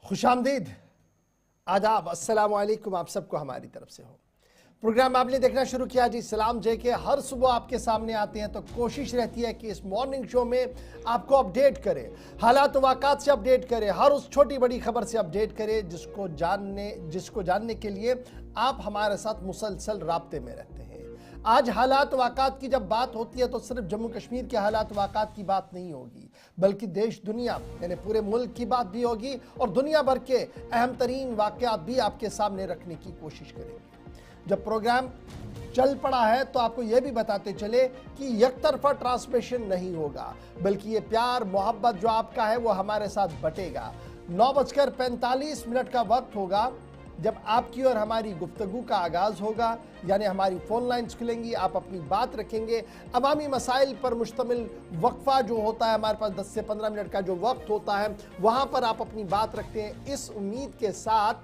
खुशामदीद, आदाब, अस्सलाम वालेकुम। आप सबको हमारी तरफ से हो। प्रोग्राम आपने देखना शुरू किया जी सलाम जे के हर सुबह आपके सामने आते हैं, तो कोशिश रहती है कि इस मॉर्निंग शो में आपको अपडेट करें, हालात वाक़ात से अपडेट करें, हर उस छोटी बड़ी खबर से अपडेट करें जिसको जानने के लिए आप हमारे साथ मुसलसल राब्ते में रहते हैं। आज हालात वाक़ात की जब बात होती है तो सिर्फ जम्मू कश्मीर के हालात वाक़ात की बात नहीं होगी, बल्कि देश दुनिया यानी पूरे मुल्क की बात भी होगी और दुनिया भर के अहम तरीन वाक़यात भी आपके सामने रखने की कोशिश करेंगे। जब प्रोग्राम चल पड़ा है तो आपको यह भी बताते चले कि एकतरफा ट्रांसमिशन नहीं होगा, बल्कि ये प्यार मोहब्बत जो आपका है वो हमारे साथ बटेगा। 9:45 का वक्त होगा जब आपकी और हमारी गुफ्तगू का आगाज़ होगा, यानी हमारी फ़ोन लाइन्स खुलेंगी, आप अपनी बात रखेंगे। अवामी मसाइल पर मुश्तमिल वक्फा जो होता है, हमारे पास 10 से 15 मिनट का जो वक्त होता है, वहाँ पर आप अपनी बात रखते हैं इस उम्मीद के साथ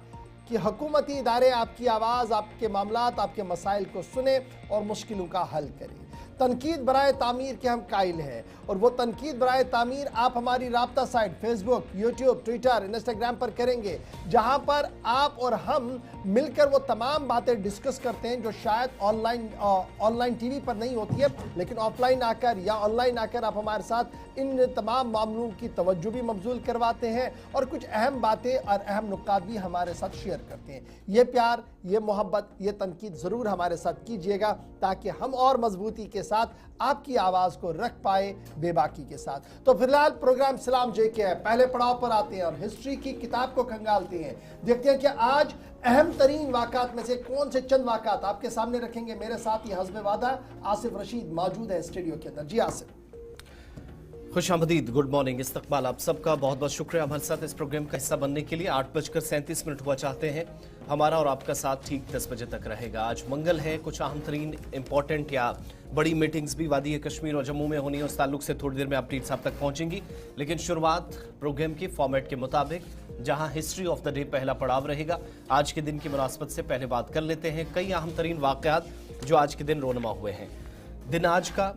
कि हुकूमती इदारे आपकी आवाज़, आपके मामलात, आपके मसाइल को सुने और मुश्किलों का हल करें। तनकीद बराए तामीर के हम कायल हैं, और वो तनकीद बराए तामीर आप हमारी राब्ता site Facebook, YouTube, Twitter, Instagram पर करेंगे, जहां पर आप और हम मिलकर वो तमाम बातें डिस्कस करते हैं जो शायद ऑनलाइन टीवी पर नहीं होती है, लेकिन ऑफलाइन आकर या ऑनलाइन आकर आप हमारे साथ इन तमाम मामलों की तवज्जो भी मबजूल करवाते हैं और कुछ अहम बातें और अहम नुकात भी हमारे साथ शेयर करते हैं। ये प्यार, ये मोहब्बत, ये तनकीद ज़रूर हमारे साथ कीजिएगा ताकि हम और मजबूती के साथ आपकी आवाज़ को रख पाए बेबाकी के साथ। तो फिलहाल प्रोग्राम सलाम जे के है, पहले पड़ाव पर आते हैं और हिस्ट्री की किताब को खंगालते हैं। देखते हैं कि आज अहम तरीन वाक़ात में से कौन से चंद वाक़ात आपके सामने रखेंगे। मेरे साथ ही हस्बे वादा आसिफ रशीद मौजूद है स्टूडियो के अंदर। जी आसिफ, खुशामदीद, गुड मॉर्निंग, इस्तकबाल आप सबका। बहुत बहुत शुक्रिया हमारे साथ इस प्रोग्राम का हिस्सा बनने के लिए। 8:37 हुआ चाहते हैं। हमारा और आपका साथ ठीक 10 बजे तक रहेगा। आज मंगल है, कुछ अहम तरीन इंपॉर्टेंट या बड़ी मीटिंग्स भी वादी कश्मीर और जम्मू में होनी है, उस ताल्लुक से थोड़ी देर में अपडेट्स आप तक पहुंचेंगी। लेकिन शुरुआत प्रोग्राम के फॉर्मेट के मुताबिक, जहां हिस्ट्री ऑफ द डे पहला पड़ाव रहेगा। आज के दिन की मुनासबत से पहले बात कर लेते हैं कई अहम तरीन वाक़यात जो आज के दिन रोनमा हुए हैं। दिन आज का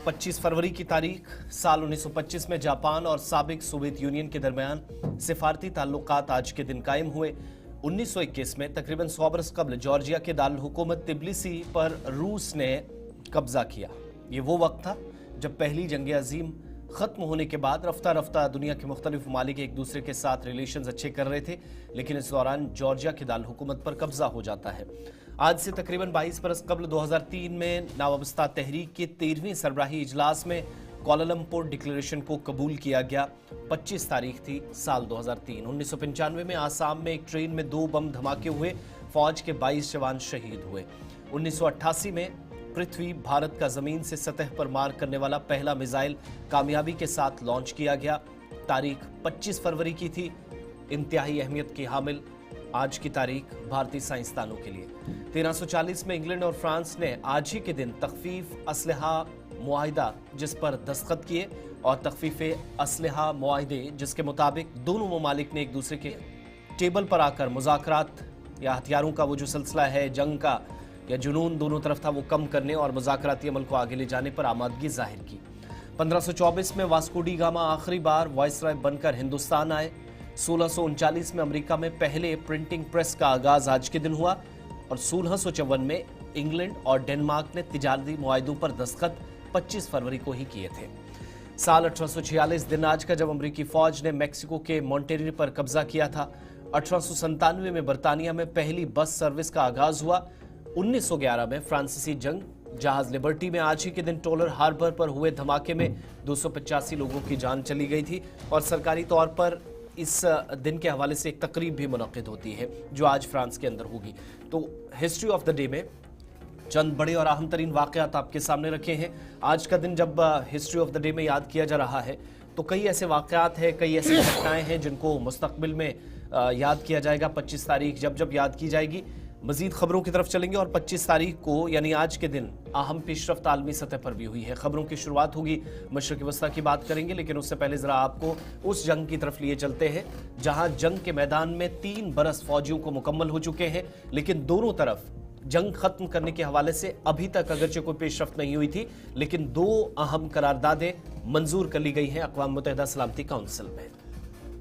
25 फरवरी की तारीख, साल 1925 में जापान और साबिक सोवियत यूनियन के दरमियान सिफारती ताल्लुकात आज के दिन कायम हुए। 1921 में तकरीबन 100 बरस कबल जॉर्जिया के दारुल हुकूमत तिब्लिसी पर रूस ने कब्जा किया। ये वो वक्त था जब पहली जंग अजीम ख़त्म होने के बाद रफ्ता रफ्ता दुनिया के मुख्तलिफ ममालिक एक दूसरे के साथ रिलेशंस अच्छे कर रहे थे, लेकिन इस दौरान जॉर्जिया के दारुल हुकूमत पर कब्जा हो जाता है। आज से तकरीबन 22 बरस कबल 2003 में नावाबस्ता तहरीक के 13वीं सरबराही इजलास में कोलालमपुर डिक्लेरेशन को कबूल किया गया। 25 तारीख थी साल 2003। 1995 में आसाम में एक ट्रेन में 2 बम धमाके हुए, फौज के 22 जवान शहीद हुए। 1988 में पृथ्वी भारत का जमीन से सतह पर मार करने वाला पहला मिसाइल कामयाबी के साथ लॉन्च किया गया। तारीख 25 फरवरी की थी, इंतहाई अहमियत की हामिल आज की तारीख भारतीय साइंसदानों के लिए। 1340 में इंग्लैंड और फ्रांस ने आज ही के दिन तखफीफ असलहा मुआहिदा जिस पर दस्तखत किए, और तखफीफ असलहा मुआहिदे जिसके मुताबिक दोनों ममालिक ने एक दूसरे के टेबल पर आकर मुज़ाकरात या हथियारों का वो जो सिलसिला है, जंग का या जुनून दोनों तरफ था, वो कम करने और मुज़ाकराती अमल को आगे ले जाने पर आमादगी जाहिर की। 1524 में वास्को डी गामा आखिरी बार वायसराय बनकर हिंदुस्तान आए। 1639 में अमेरिका में पहले प्रिंटिंग प्रेस का आगाज आज के दिन हुआ, और 1654 में इंग्लैंड और डेनमार्क ने तिजारती मुआहिदों पर दस्तखत 25 फरवरी को ही किए थे। साल 1846 दिन आज का जब अमेरिकी फौज ने मेक्सिको के मॉन्टेरी पर कब्जा किया था। 1897 में बरतानिया में पहली बस सर्विस का आगाज हुआ। 1911 में फ्रांसीसी जंग जहाज लिबर्टी में आज ही के दिन टोलर हार्बर पर हुए धमाके में 285 लोगों की जान चली गई थी, और सरकारी तौर पर इस दिन के हवाले से एक तकरीब भी मुनक्किद होती है जो आज फ्रांस के अंदर होगी। तो हिस्ट्री ऑफ द डे में चंद बड़े और अहम तरीन वाक़यात आपके सामने रखे हैं। आज का दिन जब हिस्ट्री ऑफ द डे में याद किया जा रहा है तो कई ऐसे वाक़यात हैं, कई ऐसी घटनाएं हैं जिनको मुस्तक़बिल में याद किया जाएगा। 25 तारीख जब जब याद की जाएगी। मजीद खबरों की तरफ चलेंगे, और 25 तारीख को यानी आज के दिन अहम पेशरफ्त आलमी सतह पर भी हुई है। खबरों की शुरुआत होगी, मशरक़ वस्ता की बात करेंगे, लेकिन उससे पहले ज़रा आपको उस जंग की तरफ लिए चलते हैं जहां जंग के मैदान में 3 बरस फौजियों को मुकम्मल हो चुके हैं, लेकिन दोनों तरफ जंग खत्म करने के हवाले से अभी तक अगरचे कोई पेशरफ्त नहीं हुई थी, लेकिन 2 अहम करारदादें मंजूर कर ली गई हैं अक़वाम मुत्तहिदा सलामती काउंसिल में।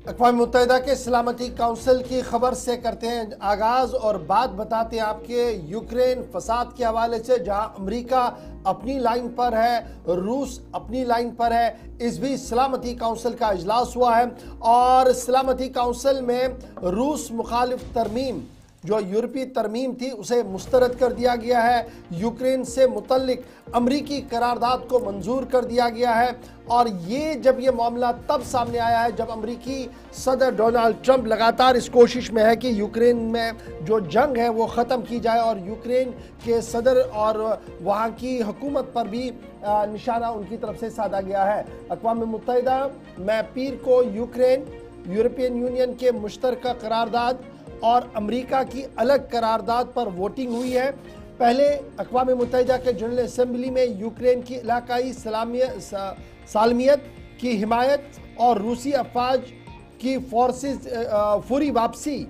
अक़वाम मुत्तहिदा के सलामती काउंसिल की खबर से करते हैं आगाज़ और बात बताते हैं आपके यूक्रेन फसाद के हवाले से, जहां अमेरिका अपनी लाइन पर है, रूस अपनी लाइन पर है। इस बीच सलामती काउंसिल का इजलास हुआ है और सलामती काउंसिल में रूस मुखालिफ तरमीम, जो यूरोपीय तरमीम थी, उसे मुस्तरद कर दिया गया है। यूक्रेन से मुतल्लिक अमरीकी करारदाद को मंजूर कर दिया गया है और ये मामला तब सामने आया है जब अमरीकी सदर डोनाल्ड ट्रंप लगातार इस कोशिश में है कि यूक्रेन में जो जंग है वो ख़त्म की जाए और यूक्रेन के सदर और वहाँ की हुकूमत पर भी निशाना उनकी तरफ से साधा गया है। अक़वाम मुत्तहिदा में पीर को यूक्रेन, यूरोपियन यूनियन के मुश्तरका करारदाद और अमेरिका की अलग करारदाद पर वोटिंग हुई है। पहले अक़वाम मुत्तहिदा के जनरल असम्बली में यूक्रेन की इलाकाई सालमियत की हिमायत और रूसी अफवाज की फौरी वापसी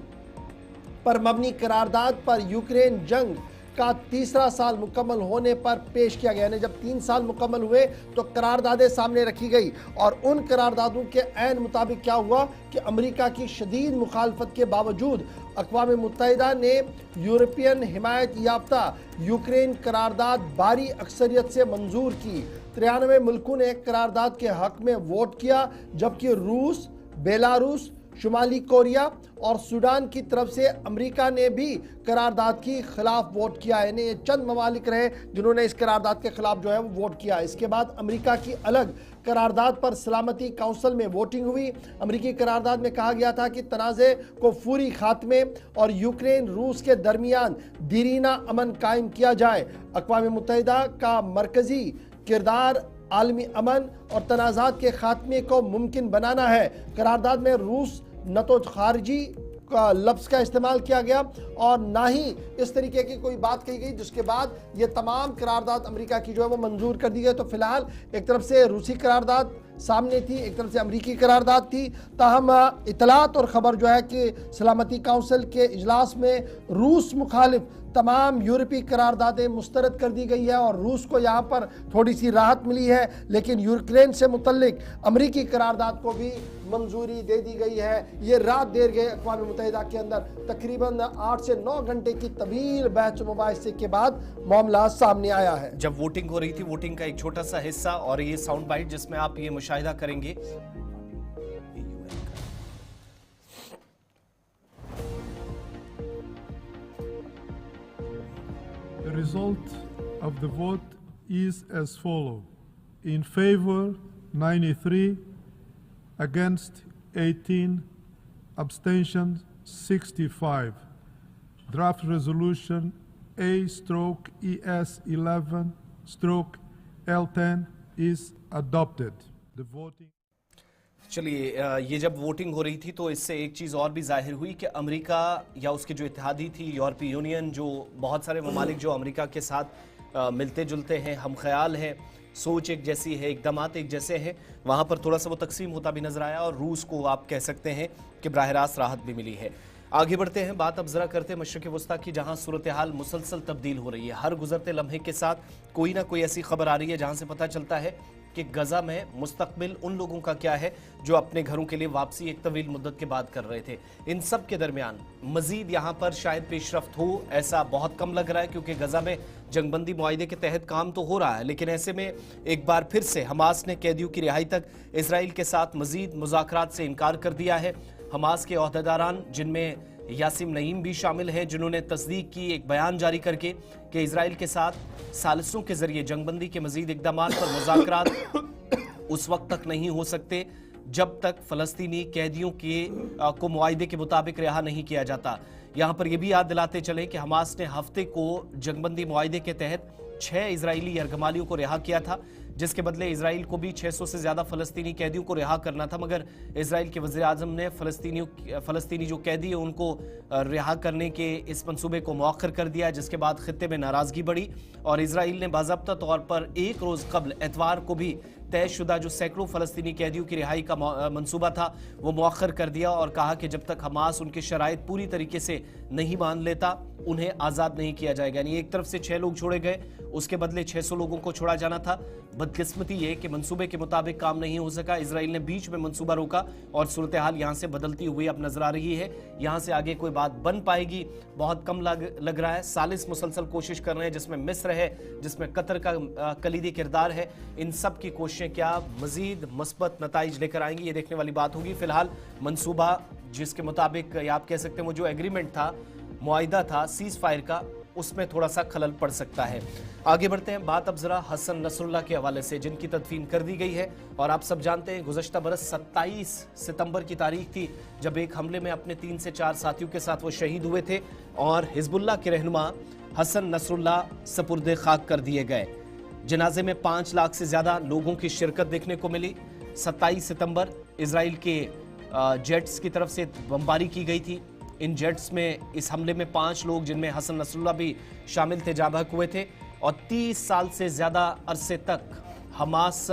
पर मबनी करारदाद पर यूक्रेन जंग का तीसरा साल मुकम्मल होने पर पेश किया गया। यानी जब 3 साल मुकम्मल हुए तो करारदादें सामने रखी गई और उन करारदादों के ऐन मुताबिक क्या हुआ कि अमेरिका की शदीद मुखालफत के बावजूद अक़वाम मुत्तहिदा ने यूरोपियन हिमायत याफ्ता यूक्रेन करारदाद भारी अक्सरियत से मंजूर की। 93 मुल्कों ने करारदाद के हक में वोट किया, जबकि रूस, बेलारूस, शुमाली कोरिया और सूडान की तरफ से अमेरिका ने भी करारदाद की खिलाफ वोट किया है। ये चंद ममालिक रहे जिन्होंने इस करारदाद के खिलाफ जो है वो वोट किया। इसके बाद अमेरिका की अलग करारदाद पर सलामती काउंसिल में वोटिंग हुई। अमेरिकी करारदाद में कहा गया था कि तनाज़े को फौरी खात्मे और यूक्रेन रूस के दरमियान दीरीना अमन कायम किया जाए। अक़वाम मुत्तहिदा का मरकज़ी किरदार आलमी अमन और तनाज़ात के खात्मे को मुमकिन बनाना है। करारदाद में रूस न तो खारजी का लफ्ज़ का इस्तेमाल किया गया और ना ही इस तरीके की कोई बात कही गई, जिसके बाद ये तमाम करारदाद अमेरिका की जो है वो मंजूर कर दी गई। तो फिलहाल एक तरफ से रूसी करारदाद सामने थी, एक तरफ से अमेरिकी करारदाद थी। ताहम इतलात और ख़बर जो है कि सलामती काउंसिल के इजलास में रूस मुखालिफ तमाम यूरोपीय करारदादें मुस्तरद कर दी गई है और रूस को यहाँ पर थोड़ी सी राहत मिली है, लेकिन यूक्रेन से मुतल्लिक अमेरिकी करारदाद को भी मंजूरी दे दी गई है। ये रात देर गए अक़वाम मुत्तहिदा के अंदर तकरीबन 8 से 9 घंटे की तवील बहस मुबाहिसे के बाद मामला सामने आया है। जब वोटिंग हो रही थी, वोटिंग का एक छोटा सा हिस्सा और ये साउंड बाइट जिसमें आप ये मुशाहिदा करेंगे। The result of the vote is as follows: in favor 93, against 18, abstentions 65. Draft resolution A/ES11/L10 is adopted. The voting चलिए, ये जब वोटिंग हो रही थी तो इससे एक चीज़ और भी जाहिर हुई कि अमेरिका या उसके जो इत्तेहादी थी यूरोपीय यूनियन, जो बहुत सारे ममालिक जो अमेरिका के साथ मिलते जुलते हैं, हम ख्याल हैं, सोच एक जैसी है, इक़दामात एक जैसे हैं, वहाँ पर थोड़ा सा वो तकसीम होता भी नजर आया और रूस को आप कह सकते हैं कि बराह रास्त राहत भी मिली है। आगे बढ़ते हैं, बात अब ज़रा करते हैं मशरिक़ वस्ता की, जहाँ सूरत हाल मुसलसल तब्दील हो रही है। हर गुजरते लम्हे के साथ कोई ना कोई ऐसी खबर आ रही है जहाँ से पता चलता है कि गज़ा में मुस्तकबिल उन लोगों का क्या है जो अपने घरों के लिए वापसी एक तवील मुद्दत के बाद कर रहे थे। इन सब के दरमियान मजीद यहाँ पर शायद पेशरफ्त हो, ऐसा बहुत कम लग रहा है, क्योंकि गज़ा में जंगबंदी मुआहिदे के तहत काम तो हो रहा है, लेकिन ऐसे में एक बार फिर से हमास ने कैदियों की रिहाई तक इसराइल के साथ मजीद मुज़ाकरात से इनकार कर दिया है। हमास के ओहदेदारान, जिनमें यासिम नईम भी शामिल हैं, जिन्होंने तस्दीक की एक बयान जारी करके कि इसराइल के साथ सालिसों के जरिए जंगबंदी के मजीद इक़दामात पर मुज़ाकरात उस वक्त तक नहीं हो सकते जब तक फ़लस्तीनी कैदियों को मुआहिदे के मुताबिक रिहा नहीं किया जाता। यहाँ पर यह भी याद दिलाते चले कि हमास ने हफ्ते को जंगबंदी मुआहिदे के तहत 6 इजरायली यरगमालियों को रिहा किया था, जिसके बदले इसराइल को भी 600 से ज़्यादा फ़लस्तीनी कैदियों को रिहा करना था, मगर इसराइल के वज़ीर आज़म ने फ़लस्तीनी जो कैदी है उनको रिहा करने के इस मंसूबे को मौखर कर दिया, जिसके बाद खित्ते में नाराज़गी बढ़ी और इसराइल ने बाज़ाब्ता तौर पर एक रोज़ कबल एतवार को भी तयशुदा जो सैकड़ों फलस्तीनी कैदियों की रिहाई का मंसूबा था वो मौखर कर दिया और कहा कि जब तक हमास उनके शराइत पूरी तरीके से नहीं मान लेता उन्हें आज़ाद नहीं किया जाएगा। यानी एक तरफ से 6 लोग छोड़े गए, उसके बदले 600 लोगों को छोड़ा जाना था। बदकिस्मती ये कि मंसूबे के मुताबिक काम नहीं हो सका, इसराइल ने बीच में मंसूबा रोका और सूरत हाल यहाँ से बदलती हुई अब नजर आ रही है। यहाँ से आगे कोई बात बन पाएगी बहुत कम लग रहा है। सालिस मुसलसल कोशिश कर रहे हैं, जिसमें मिस्र है, जिसमें कतर का कलीदी किरदार है। इन सब की कोशिशें क्या मजीद मस्बत नताइज लेकर आएंगी, ये देखने वाली बात होगी। फिलहाल मंसूबा जिसके मुताबिक या आप कह सकते हैं वो जो एग्रीमेंट था, मुआहिदा था सीज फायर का, उसमें थोड़ा सा खलल पड़ सकता है। आगे बढ़ते हैं, बात अब जरा हसन नसरुल्लाह के हवाले से जिनकी तदफीन कर दी गई है। और आप सब जानते हैं गुज़श्ता बरस 27 सितंबर की तारीख थी जब एक हमले में अपने 3 से 4 साथियों के साथ वो शहीद हुए थे और हिजबुल्लाह के रहनुमा हसन नसरुल्लाह सपुर्दे खाक कर दिए गए। जनाजे में 5 लाख से ज़्यादा लोगों की शिरकत देखने को मिली। 27 सितंबर इसराइल के जेट्स की तरफ से बमबारी की गई थी। इन जेट्स में इस हमले में 5 लोग जिनमें हसन नसरुल्लाह भी शामिल थे जाँ बहक हुए थे और 30 साल से ज़्यादा अरसे तक हमास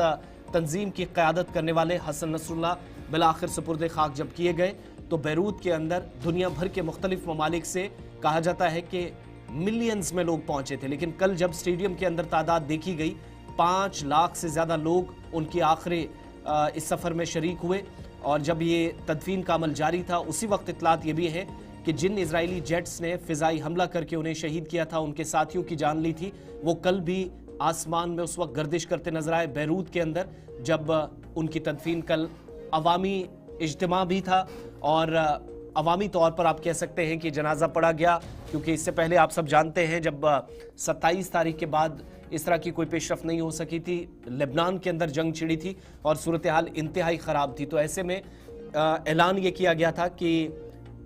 तंजीम की क़यादत करने वाले हसन नसरुल्लाह बिलाखिर सुपुर्द खाक जब किए गए तो बैरूत के अंदर दुनिया भर के मुख्तलिफ ममालिक से कहा जाता है कि मिलियंस में लोग पहुंचे थे। लेकिन कल जब स्टेडियम के अंदर तादाद देखी गई 5 लाख से ज़्यादा लोग उनकी आखिरी इस सफ़र में शरीक हुए। और जब ये तदफीन का अमल जारी था उसी वक्त इतलात ये भी है कि जिन इजरायली जेट्स ने फ़िज़ाई हमला करके उन्हें शहीद किया था, उनके साथियों की जान ली थी, वो कल भी आसमान में उस वक्त गर्दिश करते नजर आए बैरूत के अंदर जब उनकी तदफीन कल अवामी इज्तिमा भी था और अवामी तौर पर आप कह सकते हैं कि जनाजा पढ़ा गया। क्योंकि इससे पहले आप सब जानते हैं जब 27 तारीख के बाद इस तरह की कोई पेशरफ नहीं हो सकी थी, लेबनान के अंदर जंग छिड़ी थी और सूरत हाल इंतहाई ख़राब थी, तो ऐसे में ऐलान ये किया गया था कि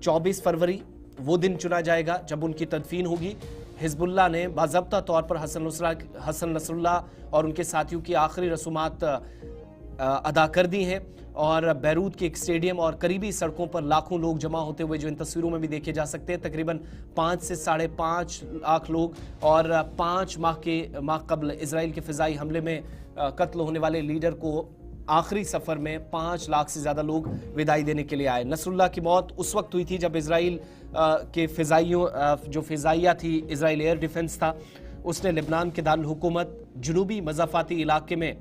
24 फरवरी वो दिन चुना जाएगा जब उनकी तदफीन होगी। हिजबुल्लाह ने बाज़ाब्ता तौर पर हसन नसरुल्लाह और उनके साथियों की आखिरी रसूमात अदा कर दी हैं और बैरूत के एक स्टेडियम और करीबी सड़कों पर लाखों लोग जमा होते हुए जो इन तस्वीरों में भी देखे जा सकते हैं, तकरीबन 5 से 5.5 लाख लोग और 5 माह कबल इसराइल के फ़िज़ाई हमले में कत्ल होने वाले लीडर को आखिरी सफ़र में 5 लाख से ज़्यादा लोग विदाई देने के लिए आए। नसरुल्लाह की मौत उस वक्त हुई थी जब इसराइल के जो फ़िज़ाइया थी, इसराइल एयर डिफेंस था, उसने लेबनान के दारुल हुकूमत जुनूबी मज़ाफ़ाती इलाके में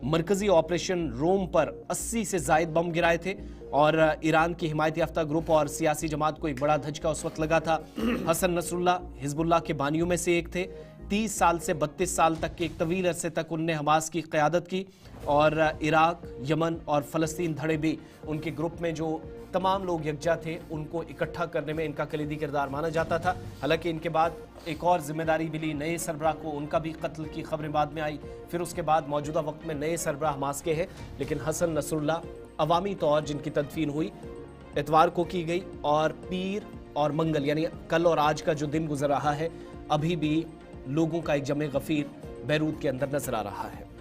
मरकजी ऑपरेशन रोम पर 80 से ज़ायद बम गिराए थे और ईरान की हिमायत याफ्ता ग्रुप और सियासी जमात को एक बड़ा धचका उस वक्त लगा था। हसन नसरुल्लाह हिजबुल्लाह के बानियों में से एक थे। 30 साल से 32 साल तक के एक तवील अरसे तक उनने हमास की क़यादत की और इराक, यमन और फ़लस्तीन धड़े भी उनके ग्रुप में जो तमाम लोग यकजा थे उनको इकट्ठा करने में इनका कलीदी किरदार माना जाता था। हालांकि इनके बाद एक और जिम्मेदारी मिली नए सरबराह को, उनका भी कत्ल की खबरें बाद में आई। फिर उसके बाद मौजूदा वक्त में नए सरबराह हमास के हैं, लेकिन हसन नसरुल्लाह अवामी तौर जिनकी तदफीन हुई इतवार को की गई और पीर और मंगल यानी कल और आज का जो दिन गुजर रहा है अभी भी लोगों का एक जमे गफीर बैरूत के अंदर नजर आ रहा है।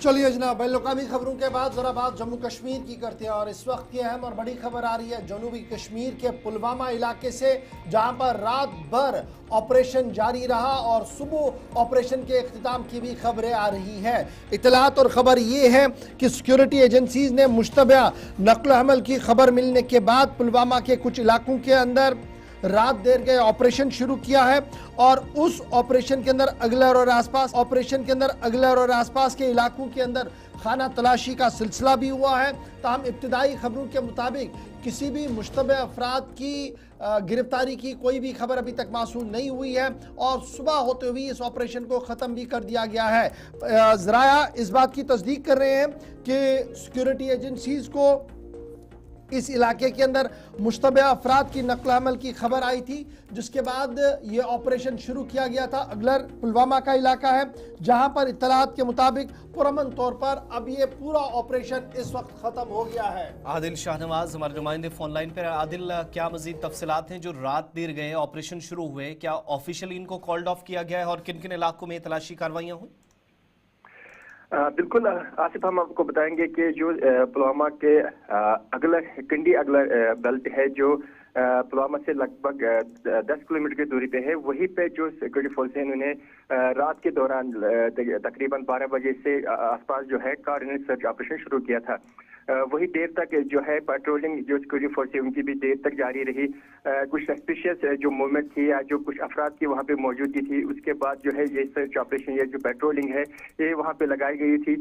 चलिए जनाब, बैनुल-अक़वामी खबरों के बाद जरा बात जम्मू कश्मीर की करते हैं और इस वक्त की अहम और बड़ी खबर आ रही है जनूबी कश्मीर के पुलवामा इलाके से, जहां पर रात भर ऑपरेशन जारी रहा और सुबह ऑपरेशन के इख्तिताम की भी खबरें आ रही है। इतलात और खबर ये है कि सिक्योरिटी एजेंसीज ने मुश्तबा नक़्ल हमल की खबर मिलने के बाद पुलवामा के कुछ इलाकों के अंदर रात देर के ऑपरेशन शुरू किया है और उस ऑपरेशन के अंदर अगलर और आसपास के इलाकों के अंदर खाना तलाशी का सिलसिला भी हुआ है। ताहम इब्तिदाई खबरों के मुताबिक किसी भी मुश्तबे अफराद की गिरफ्तारी की कोई भी खबर अभी तक मासूल नहीं हुई है और सुबह होते हुए इस ऑपरेशन को ख़त्म भी कर दिया गया है। ज़राया इस बात की तस्दीक कर रहे हैं कि सिक्योरिटी एजेंसीज को इस इलाके के अंदर मुश्तबा अफराद की नक़्ल हमल की खबर आई थी, जिसके बाद ये ऑपरेशन शुरू किया गया था। अगलर पुलवामा का इलाका है जहां पर इत्तलात के मुताबिक पुरअमन तौर पर अब ये पूरा ऑपरेशन इस वक्त ख़त्म हो गया है। आदिल शाहनवाज हमारे नुमाइंदे फोन लाइन पर। आदिल, क्या मजीद तफसीलात हैं? जो रात देर गए ऑपरेशन शुरू हुए, क्या ऑफिशियली इनको कॉल्ड ऑफ किया गया है और किन किन इलाकों में तलाशी कार्रवाइयाँ हुई? बिल्कुल आसिफ, हम आपको बताएंगे कि जो पुलवामा के अगला कंडी अगला बेल्ट है जो पुलवामा से लगभग 10 किलोमीटर की दूरी पे है। वहीं पे जो सिक्योरिटी फोर्स है उन्होंने रात के दौरान तकरीबन 12 बजे से आसपास जो है कोऑर्डिनेट सर्च ऑपरेशन शुरू किया था। वही देर तक जो है पेट्रोलिंग जो सिक्योरिटी फोर्स है उनकी भी देर तक जारी रही। कुछ सस्पिशियस जो मूवमेंट थी या जो कुछ अफराद की वहाँ पे मौजूदगी थी, उसके बाद जो है ये सर्च ऑपरेशन या जो पेट्रोलिंग है ये वहाँ पे लगाई गई थी।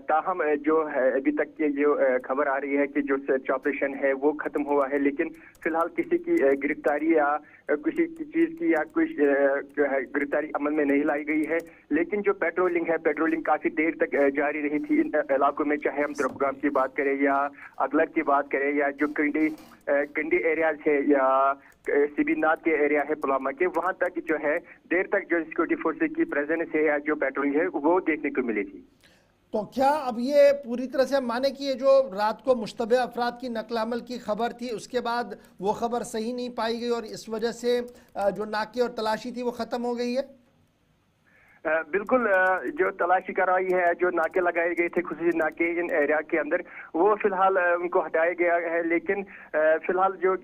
ताहम जो है अभी तक की जो खबर आ रही है कि जो सर्च ऑपरेशन है वो खत्म हुआ है, लेकिन फिलहाल किसी की गिरफ्तारी या किसी चीज की या कुछ जो है गिरफ्तारी अमल में नहीं लाई गई है। लेकिन जो पेट्रोलिंग है, पेट्रोलिंग काफी देर तक जारी रही थी इन इलाकों में, चाहे हम द्रबगाम की बात करें या अगलर की बात करें या जो कंडी एरियाज है या सिबीनाथ के एरिया है पुलवामा के, वहां तक जो है देर तक जो सिक्योरिटी फोर्सेज की प्रेजेंस है या जो पेट्रोलिंग है वो देखने को मिली थी। तो क्या अब ये पूरी तरह से हम माने कि ये जो रात को मुश्तबे अफराद की नकल अमल की खबर थी उसके बाद वो खबर सही नहीं पाई गई और इस वजह से जो नाके और तलाशी थी वो ख़त्म हो गई है? बिल्कुल, जो तलाशी कार्रवाई है, जो नाके लगाए गए थे खुसूसी नाके इन एरिया के अंदर, वो फिलहाल उनको हटाया गया है। लेकिन फिलहाल जो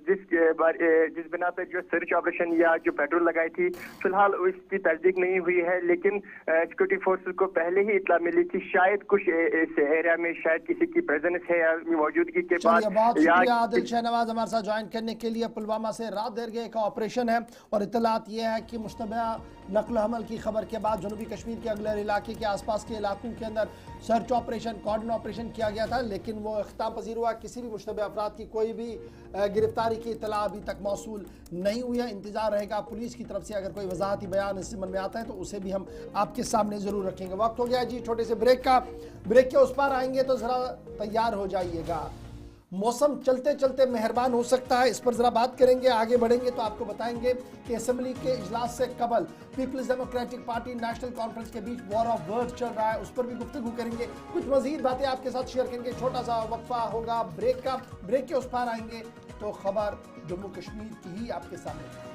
जिस बिना पे जो सर्च ऑपरेशन या जो पेट्रोल लगाई थी, फिलहाल उसकी तस्दीक नहीं हुई है। लेकिन सिक्योरिटी फोर्सेस को पहले ही इतला मिली थी शायद कुछ इस एरिया में शायद किसी की प्रेजेंस है या मौजूदगी के बाद। बहुत शुक्रिया आदिल शहनवाज हमारे साथ ज्वाइन करने के लिए। पुलवामा से रात देर गए का ऑपरेशन है और इतलात यह है कि मुश्तबा नकल हमल की खबर के बाद जनूबी कश्मीर के अगले इलाके के आसपास के इलाकों के अंदर सर्च ऑपरेशन कॉर्डन ऑपरेशन किया गया था, लेकिन वो इख्तिताम पजीर हुआ। किसी भी मुश्तबे अफराद की कोई भी गिरफ्तारी की इतला अभी तक मौसूल नहीं हुई है। इंतजार रहेगा पुलिस की तरफ से, अगर कोई वजाहती बयान इस मन में आता है तो उसे भी हम आपके सामने ज़रूर रखेंगे। वक्त हो गया जी छोटे से ब्रेक का। ब्रेक के उस पार आएंगे तो ज़रा तैयार हो जाइएगा, मौसम चलते चलते मेहरबान हो सकता है, इस पर जरा बात करेंगे। आगे बढ़ेंगे तो आपको बताएंगे कि असेंबली के इजलास से कबल People's Democratic Party National Conference के बीच वॉर ऑफ वर्ड चल रहा है, उस पर भी गुफ्तगू करेंगे। कुछ मजीद बातें आपके साथ शेयर करेंगे। छोटा सा वक्फा होगा ब्रेक का, ब्रेक के उस पार आएंगे तो खबर जम्मू कश्मीर की ही आपके सामने।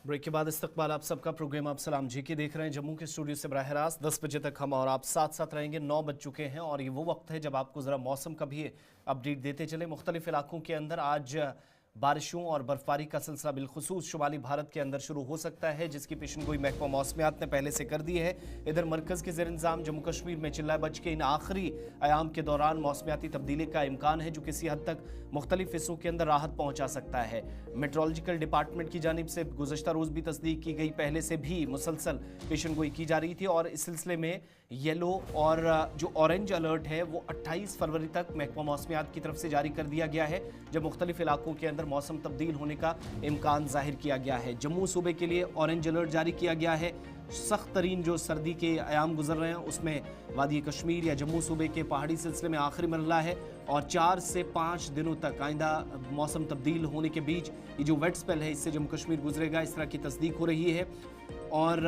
ब्रेक के बाद इस्तकबाल आप सबका प्रोग्राम आप सलाम जी के देख रहे हैं जम्मू के स्टूडियो से बराह रास्त 10 बजे तक हम और आप साथ साथ रहेंगे। 9 बज चुके हैं और ये वो वक्त है जब आपको ज़रा मौसम का भी अपडेट देते चले। मुख्तलिफ इलाकों के अंदर आज बारिशों और बर्फबारी का सिलसिला बिलखुसूस शुमाली भारत के अंदर शुरू हो सकता है, जिसकी पेशनगोई महकमा मौसमियात ने पहले से कर दी है। इधर मरकज़ के ज़ेर इंतज़ाम जम्मू कश्मीर में चिल्ला बज के इन आखिरी आयाम के दौरान मौसमियाती तब्दीली का इम्कान है, जो किसी हद तक मुख्तलिफ हिस्सों के अंदर राहत पहुँचा सकता है। मेट्रोलॉजिकल डिपार्टमेंट की जानिब से गुज़श्ता रोज़ भी तस्दीक की गई, पहले से भी मुसलसल पेशनगोई की जा रही थी और इस सिलसिले में येलो और जो ऑरेंज अलर्ट है वो 28 फरवरी तक महकमा मौसमियात की तरफ से जारी कर दिया गया है, जब मुख्तलिफ इलाकों के अंदर मौसम तब्दील होने का इम्कान जाहिर किया गया है। जम्मू सूबे के लिए ऑरेंज अलर्ट जारी किया गया है। सख्त तरीन जो सर्दी के आयाम गुजर रहे हैं उसमें वादी कश्मीर या जम्मू सूबे के पहाड़ी सिलसिले में आखिरी मरहला है और 4 से 5 दिनों तक आइंदा मौसम तब्दील होने के बीच ये जो वेट स्पेल है इससे जम्मू कश्मीर गुजरेगा, इस तरह की तस्दीक हो रही है। और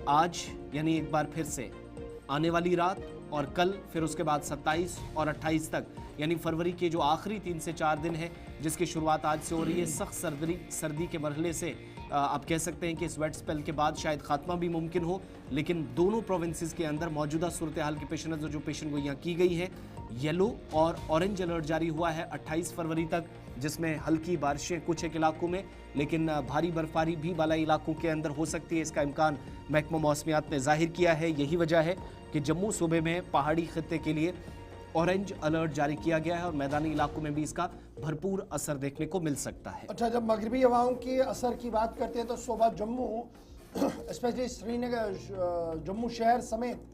आज यानी एक बार फिर से आने वाली रात और कल, फिर उसके बाद 27 और 28 तक यानी फरवरी के जो आखिरी 3 से 4 दिन है जिसकी शुरुआत आज से हो रही है, सख्त सर्दी के मरहले से आप कह सकते हैं कि इस वेट स्पेल के बाद शायद खात्मा भी मुमकिन हो। लेकिन दोनों प्रोविंसेस के अंदर मौजूदा सूरत हाल के पेश नज़र जो पेशनगोइयाँ की गई है, येलो और ऑरेंज अलर्ट जारी हुआ है 28 फरवरी तक, जिसमें हल्की बारिशें कुछ एक इलाकों में, लेकिन भारी बर्फबारी भी बालाई इलाकों के अंदर हो सकती है। इसका इम्कान महकमा मौसमियात ने जाहिर किया है। यही वजह है कि जम्मू सूबे में पहाड़ी खित्ते के लिए ऑरेंज अलर्ट जारी किया गया है और मैदानी इलाकों में भी इसका भरपूर असर देखने को मिल सकता है। अच्छा, जब मगरबी हवाओं के असर की बात करते हैं तो सुबह जम्मू स्पेशली श्रीनगर, जम्मू शहर समेत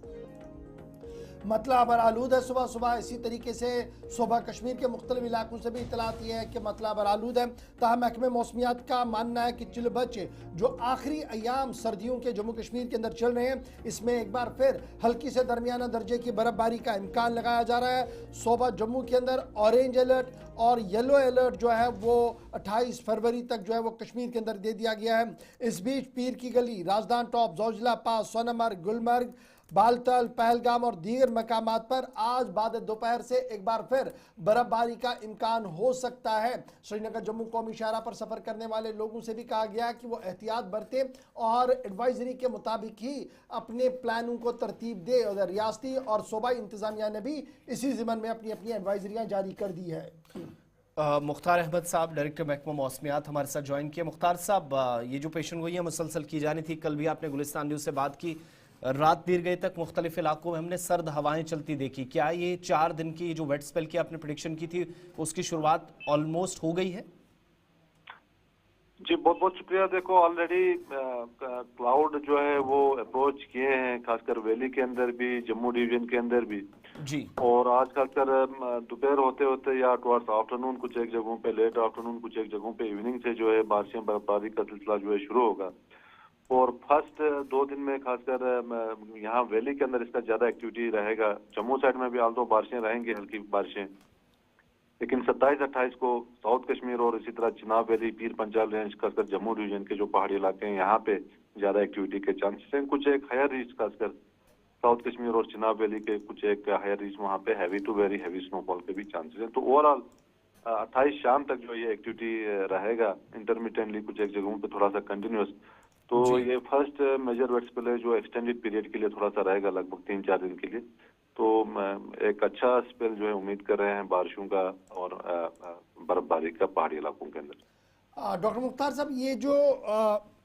मतला बरालूद है। सुबह सुबह इसी तरीके से सुबह कश्मीर के मुख्तलिफ इलाकों से भी इतलात ये है कि मतला बरालूद है। ताहम महकमे मौसमियात का मानना है कि चिलबच जो आखिरी अयाम सर्दियों के जम्मू कश्मीर के अंदर चल रहे हैं, इसमें एक बार फिर हल्की से दरमियाना दर्जे की बर्फबारी का इम्कान लगाया जा रहा है। सुबह जम्मू के अंदर ऑरेंज अलर्ट और येलो अलर्ट जो है वो 28 फरवरी तक जो है वो कश्मीर के अंदर दे दिया गया है। इस बीच पीर की गली, राजदान टॉप, जोजिला पास, सोनमर्ग, गुलमर्ग, बालतल, पहलगाम और दीगर मकामात पर आज बाद दोपहर से एक बार फिर बर्फबारी का इम्कान हो सकता है। श्रीनगर जम्मू कौमी शाहरा पर सफ़र करने वाले लोगों से भी कहा गया है कि वो एहतियात बरतें और एडवाइजरी के मुताबिक ही अपने प्लानों को तरतीब दे। और रियासती और सूबाई इंतजामिया ने भी इसी ज़िमन में अपनी अपनी एडवाइजरियाँ जारी कर दी है। मुख्तार अहमद साहब, डायरेक्टर महकमा मौसमियात, हमारे साथ ज्वाइन किया। मुख्तार साहब, ये जो पेशनगोइयाँ मुसलसल की जानी थी, कल भी आपने गुलिस्तान न्यूज़ से बात की, रात देर गए तक मुख्तलिफ इलाकों में हमने सर्द हवाएं चलती देखी। क्या ये 4 दिन की जो वेट स्पेल की आपने प्रेडिक्शन की थी उसकी शुरुआत ऑलमोस्ट हो गई है? जी बहुत बहुत शुक्रिया। देखो ऑलरेडी क्लाउड जो है वो अप्रोच किए हैं, खासकर वैली के अंदर भी, जम्मू डिवीजन के अंदर भी जी। और आज खासकर दोपहर होते होते या टुवर्ड्स आफ्टरनून कुछ एक जगहों पे, लेट आफ्टरनून कुछ एक जगहों पे, इवनिंग से जो है बारिशें बर्फबारी का सिलसिला जो है शुरू होगा। और फर्स्ट 2 दिन में खासकर यहाँ वैली के अंदर इसका ज्यादा एक्टिविटी रहेगा। जम्मू साइड में भी आल्दो बारिशें रहेंगी, हल्की बारिशें, लेकिन 27-28 को साउथ कश्मीर और इसी तरह चिनाब वैली, पीर पंजाल रेंज, खासकर जम्मू डिवीजन के जो पहाड़ी इलाके हैं यहाँ पे ज्यादा एक्टिविटी के चांसेस हैं। कुछ एक हायर रीच, खासकर साउथ कश्मीर और चिनाब वैली के कुछ एक हायर रीच, वहाँ पे heavy to very heavy snowfall के भी चांसेस हैं। तो ओवरऑल 28 शाम तक जो ये एक्टिविटी रहेगा, इंटरमिटेंटली कुछ एक जगहों पे थोड़ा सा कंटिन्यूस। तो ये फर्स्ट मेजर वेट स्पेल है जो एक्सटेंडेड पीरियड के लिए थोड़ा सा रहेगा, लगभग 3-4 दिन के लिए। तो एक अच्छा स्पेल जो है उम्मीद कर रहे हैं बारिशों का और बर्फबारी का पहाड़ी इलाकों के अंदर। डॉक्टर मुख्तार साहब, ये जो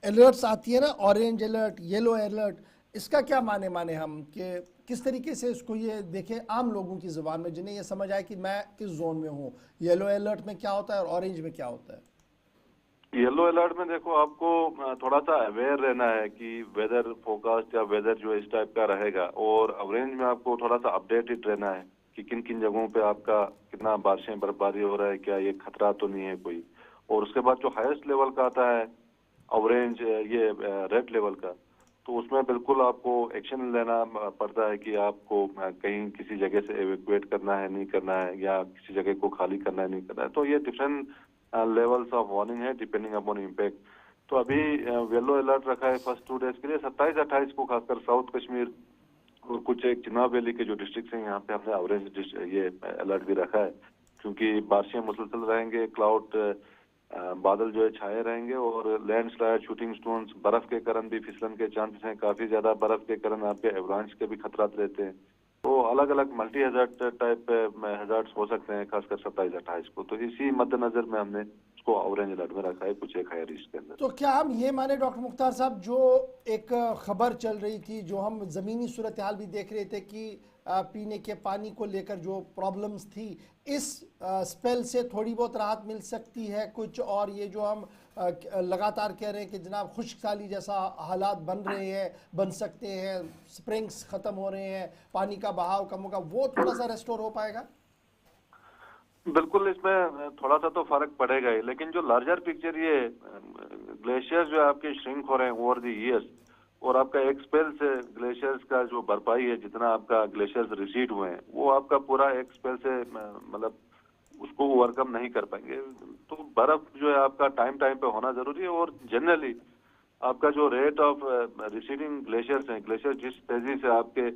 अलर्ट्स आती है ना, ऑरेंज अलर्ट, येलो अलर्ट, इसका क्या माने हम कि किस तरीके से इसको ये देखें आम लोगों की ज़ुबान में, जिन्हें ये समझ आए कि मैं किस जोन में हूँ, येलो अलर्ट में क्या होता है और ऑरेंज में क्या होता है? येलो अलर्ट में देखो आपको थोड़ा सा अवेयर रहना है कि वेदर फोरकास्ट या वेदर जो इस टाइप का रहेगा, और ऑरेंज में आपको थोड़ा सा अपडेटेड रहना है कि किन किन जगहों पे आपका कितना बारिशें बर्फबारी हो रहा है, क्या ये खतरा तो नहीं है कोई। और उसके बाद जो हाईएस्ट लेवल का आता है ऑरेंज, ये रेड लेवल का, तो उसमें बिल्कुल आपको एक्शन लेना पड़ता है कि आपको कहीं किसी जगह से एवेक्यूएट करना है, नहीं करना है, या किसी जगह को खाली करना है, नहीं करना है। तो ये डिफरेंट लेवल्स ऑफ वार्निंग है डिपेंडिंग अपॉन इम्पैक्ट। तो अभी येलो अलर्ट रखा है फर्स्ट 2 डेज के लिए। 27-28 को खासकर साउथ कश्मीर और कुछ एक चिनाब वैली के जो डिस्ट्रिक्ट हैं यहाँ पे हमने ऑरेंज ये अलर्ट भी रखा है, क्योंकि बारिशें मुसलसल रहेंगे, क्लाउड बादल जो है छाए रहेंगे और लैंडस्लाइड, शूटिंग स्टोन्स, बर्फ के कारण भी फिसलन के चांसेस हैं। काफी ज्यादा बर्फ के कारण आपके एवलांच के भी खतरात रहते हैं। तो अलग अलग मल्टी हजार्ड टाइप हजार्ड्स हो सकते हैं, खासकर 27-28 को। तो इसी मद्देनजर में हमने इसको ऑरेंज अलर्ट में रखा है कुछ एक हायर रिस्क के अंदर। तो क्या हम ये माने डॉक्टर मुख्तार साहब, जो एक खबर चल रही थी, जो हम ज़मीनी सूरत हाल भी देख रहे थे कि पीने के पानी को लेकर जो प्रॉब्लम्स थी, इस स्पेल से थोड़ी बहुत राहत मिल सकती है कुछ? और ये जो हम लगातार कह रहे हैं कि जनाब खुश्क साली जैसा हालात बन रहे हैं, बन सकते हैं, स्प्रिंग्स ख़त्म हो रहे हैं, पानी का बहाव कम होगा, वो थोड़ा सा रेस्टोर हो पाएगा? बिल्कुल, इसमें थोड़ा सा तो फर्क पड़ेगा ही, लेकिन जो लार्जर पिक्चर, ये ग्लेशियर्स जो आपके श्रिंक हो रहे हैं ओवर द ईयर्स, और आपका एक स्पेल से ग्लेशियर्स का जो भरपाई है, जितना आपका ग्लेशियर्स रिसीड हुए हैं, वो आपका पूरा एक स्पेल से मतलब उसको ओवरकम नहीं कर पाएंगे। तो बर्फ जो है आपका टाइम टाइम पे होना जरूरी है। और जनरली आपका जो रेट ऑफ रिसीडिंग ग्लेशियर्स हैं, ग्लेशियर जिस तेजी से आपके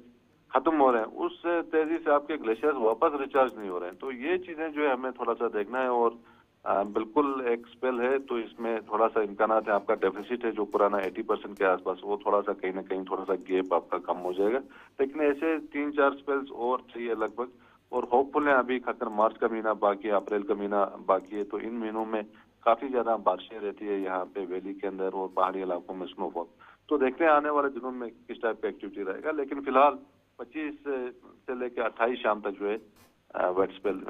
खत्म हो रहे हैं, उस तेजी से आपके ग्लेशियर्स वापस रिचार्ज नहीं हो रहे हैं। तो ये चीजें जो है हमें थोड़ा सा देखना है। और बिल्कुल एक स्पेल है तो इसमें थोड़ा सा इम्कानात है, आपका डेफिसिट है जो पुराना 80% के आसपास, वो थोड़ा सा कहीं ना कहीं थोड़ा सा गैप आपका कम हो जाएगा। लेकिन ऐसे 3-4 स्पेल्स और चाहिए लगभग। और होपफुल है, अभी खासकर मार्च का महीना बाकी है, अप्रैल का महीना बाकी है, तो इन महीनों में काफी ज्यादा बारिशें रहती है यहाँ पे वैली के अंदर और पहाड़ी इलाकों में स्नोफॉल। तो देखते हैं आने वाले दिनों में किस टाइप का एक्टिविटी रहेगा। लेकिन फिलहाल 25 से लेकर 28 शाम तक जो है वेट स्पेल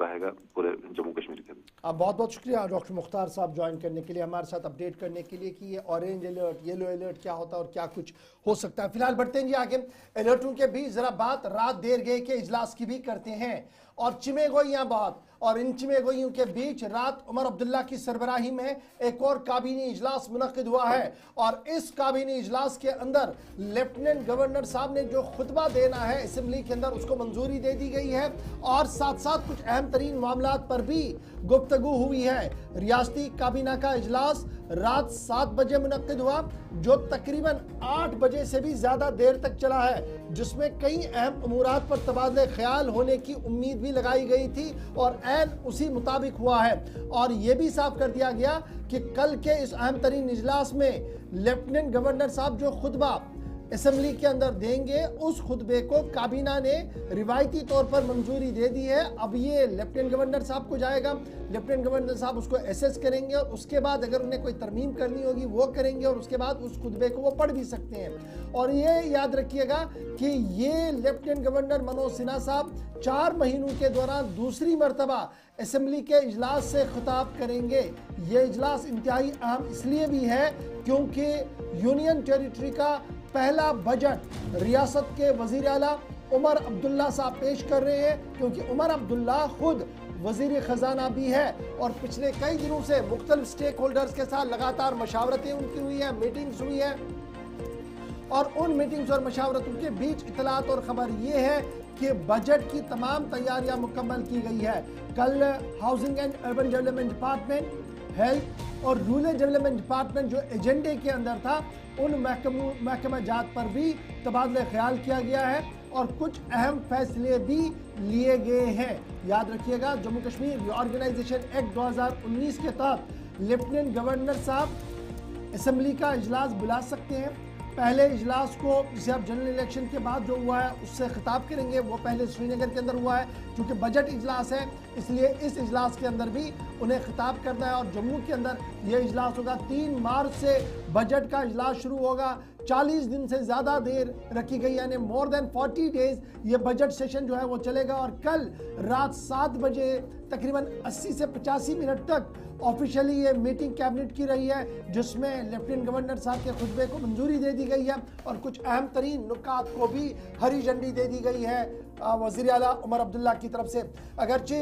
रहेगा पूरे जम्मू कश्मीर के अंदर। आप बहुत बहुत शुक्रिया डॉक्टर मुख्तार साहब ज्वाइन करने के लिए, हमारे साथ अपडेट करने के लिए कि ये ऑरेंज अलर्ट, येलो अलर्ट क्या होता है और क्या कुछ हो सकता है। फिलहाल बढ़ते हैं जी आगे। अलर्टों के बीच जरा बात रात देर गए के इजलास की भी करते हैं। और चिमे गोइयां बहुत, और इन चिमे गोइयों के बीच रात उमर अब्दुल्ला की सरबराही में एक और काबीनी इजलास मुनक्किद हुआ है। और इस काबीनी इजलास के अंदर लेफ्टिनेंट गवर्नर साहब ने जो खुतबा देना है असेंबली के अंदर, उसको मंजूरी दे दी गई है। और साथ साथ कुछ अहम तरीन मामला पर भी गुफ्तगू हुई है। रियासती काबीना का इजलास रात 7 बजे मुनक्किद हुआ, जो तकरीबन 8 बजे से भी ज्यादा देर तक चला है, जिसमें कई अहम अमूरात पर तबादले ख्याल होने की उम्मीद भी लगाई गई थी और ऐन उसी मुताबिक हुआ है। और यह भी साफ कर दिया गया कि कल के इस अहम तरीन इजलास में लेफ्टिनेंट गवर्नर साहब जो खुतबा असेंबली के अंदर देंगे, उस खुतबे को काबीना ने रिवायती तौर पर मंजूरी दे दी है। अब ये लेफ्टिनेंट गवर्नर साहब को जाएगा, लेफ्टिनेंट गवर्नर साहब उसको एसेस करेंगे और उसके बाद अगर उन्हें कोई तरमीम करनी होगी वो करेंगे और उसके बाद उस खुतबे को वो पढ़ भी सकते हैं। और ये याद रखिएगा कि ये लेफ्टिनेंट गवर्नर मनोज सिन्हा साहब 4 महीनों के दौरान दूसरी मरतबा असेंबली के इजलास से खिताब करेंगे। ये इजलास इंतहाई अहम इसलिए भी है क्योंकि यूनियन टेरिटरी का पहला बजट रियासत के वजीर आला उमर अब्दुल्ला साहब पेश कर रहे हैं, क्योंकि उमर अब्दुल्ला खुद वजीर खजाना भी है और पिछले कई दिनों से मुख्तलिफ स्टेक होल्डर्स के साथ लगातार मशावरतें उनकी हुई है, मीटिंग्स हुई है। और उन मीटिंग्स और मशावरतों के बीच इतलात और खबर ये है कि बजट की तमाम तैयारियां मुकम्मल की गई है। कल housing and urban development department, health और रूरल डेवलपमेंट डिपार्टमेंट जो एजेंडे के अंदर था, उन महकमा जात पर भी तबादला ख्याल किया गया है और कुछ अहम फैसले भी लिए गए हैं। याद रखिएगा, जम्मू कश्मीर रीऑर्गेनाइजेशन एक्ट 2019 के तहत लेफ्टिनेंट गवर्नर साहब असेंबली का इजलास बुला सकते हैं। पहले इजलास को, जिसे आप जनरल इलेक्शन के बाद जो हुआ है उससे खिताब करेंगे, वो पहले श्रीनगर के अंदर हुआ है। क्योंकि बजट इजलास है इसलिए इस इजलास के अंदर भी उन्हें खिताब करना है। और जम्मू के अंदर ये इजलास होगा 3 मार्च से बजट का इजलास शुरू होगा। 40 दिन से ज़्यादा देर रखी गई, यानी मोर देन 40 डेज ये बजट सेशन जो है वो चलेगा। और कल रात 7 बजे तकरीबन 80 से 85 मिनट तक ऑफिशियली ये मीटिंग कैबिनेट की रही है, जिसमें लेफ्टिनेंट गवर्नर साहब के खुतबे को मंजूरी दे दी गई है और कुछ अहम तरीन नुकात को भी हरी झंडी दे दी गई है वज़ीर आला उमर अब्दुल्ला की तरफ से। अगरचे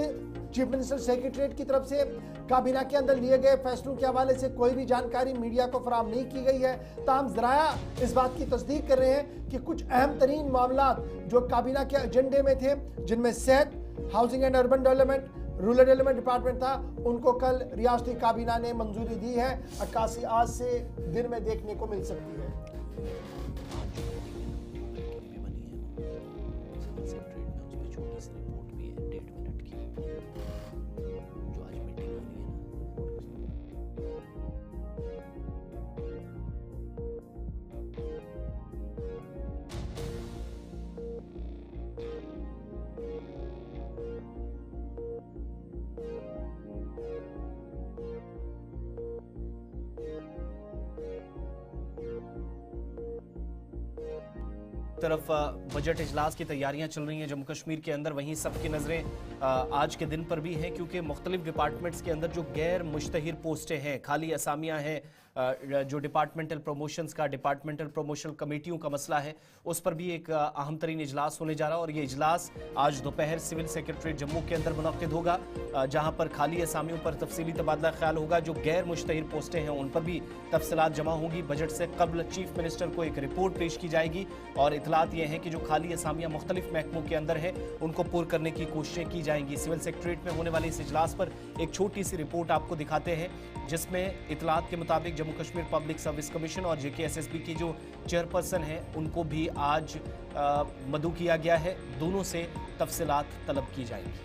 चीफ मिनिस्टर सेक्रेटरीट की तरफ से काबीना के अंदर लिए गए फैसलों के हवाले से कोई भी जानकारी मीडिया को फराहम नहीं की गई है, ताहम ज़राया इस बात की तस्दीक कर रहे हैं कि कुछ अहम तरीन मामला जो काबीना के एजेंडे में थे, जिनमें सेहत, housing and urban development, rural development department था, उनको कल रियासती काबीना ने मंजूरी दी है। 81 आज से दिन में देखने को मिल सकती है। छोटी सी रिपोर्ट भी है 1.5 मिनट की, जो आज मीटिंग होनी है ना, तरफ बजट इजलास की तैयारियां चल रही हैं जम्मू कश्मीर के अंदर, वहीं सबकी नज़रें आज के दिन पर भी हैं क्योंकि मुख्तलिफ डिपार्टमेंट्स के अंदर जो गैर मुश्तहिर पोस्टें हैं, खाली असामियां हैं, जो डिपार्टमेंटल प्रमोशंस का, डिपार्टमेंटल प्रमोशनल कमेटियों का मसला है, उस पर भी एक अहम तरीन इजलास होने जा रहा है। और ये इजलास आज दोपहर सिविल सेक्रेटरीट जम्मू के अंदर मुनक्किद होगा, जहां पर खाली असामियों पर तफसीली तबादला ख्याल होगा। जो गैर मुश्तहिर पोस्टें हैं उन पर भी तफसीलात जमा होंगी। बजट से कबल चीफ मिनिस्टर को एक रिपोर्ट पेश की जाएगी और इतलात ये हैं कि जो खाली असामियां मुख्तलिफ महकमों के अंदर है उनको पुर करने की कोशिशें की जाएंगी। सिविल सेक्रेटरीट में होने वाले इस इजलास पर एक छोटी सी रिपोर्ट आपको दिखाते हैं, जिसमें इतलात के मुताबिक Jammu Kashmir public service commission और JKSSB की जो चेयरपर्सन है उनको भी आज मदऊ किया गया है। दोनों से तफसीलात तलब की जाएंगी।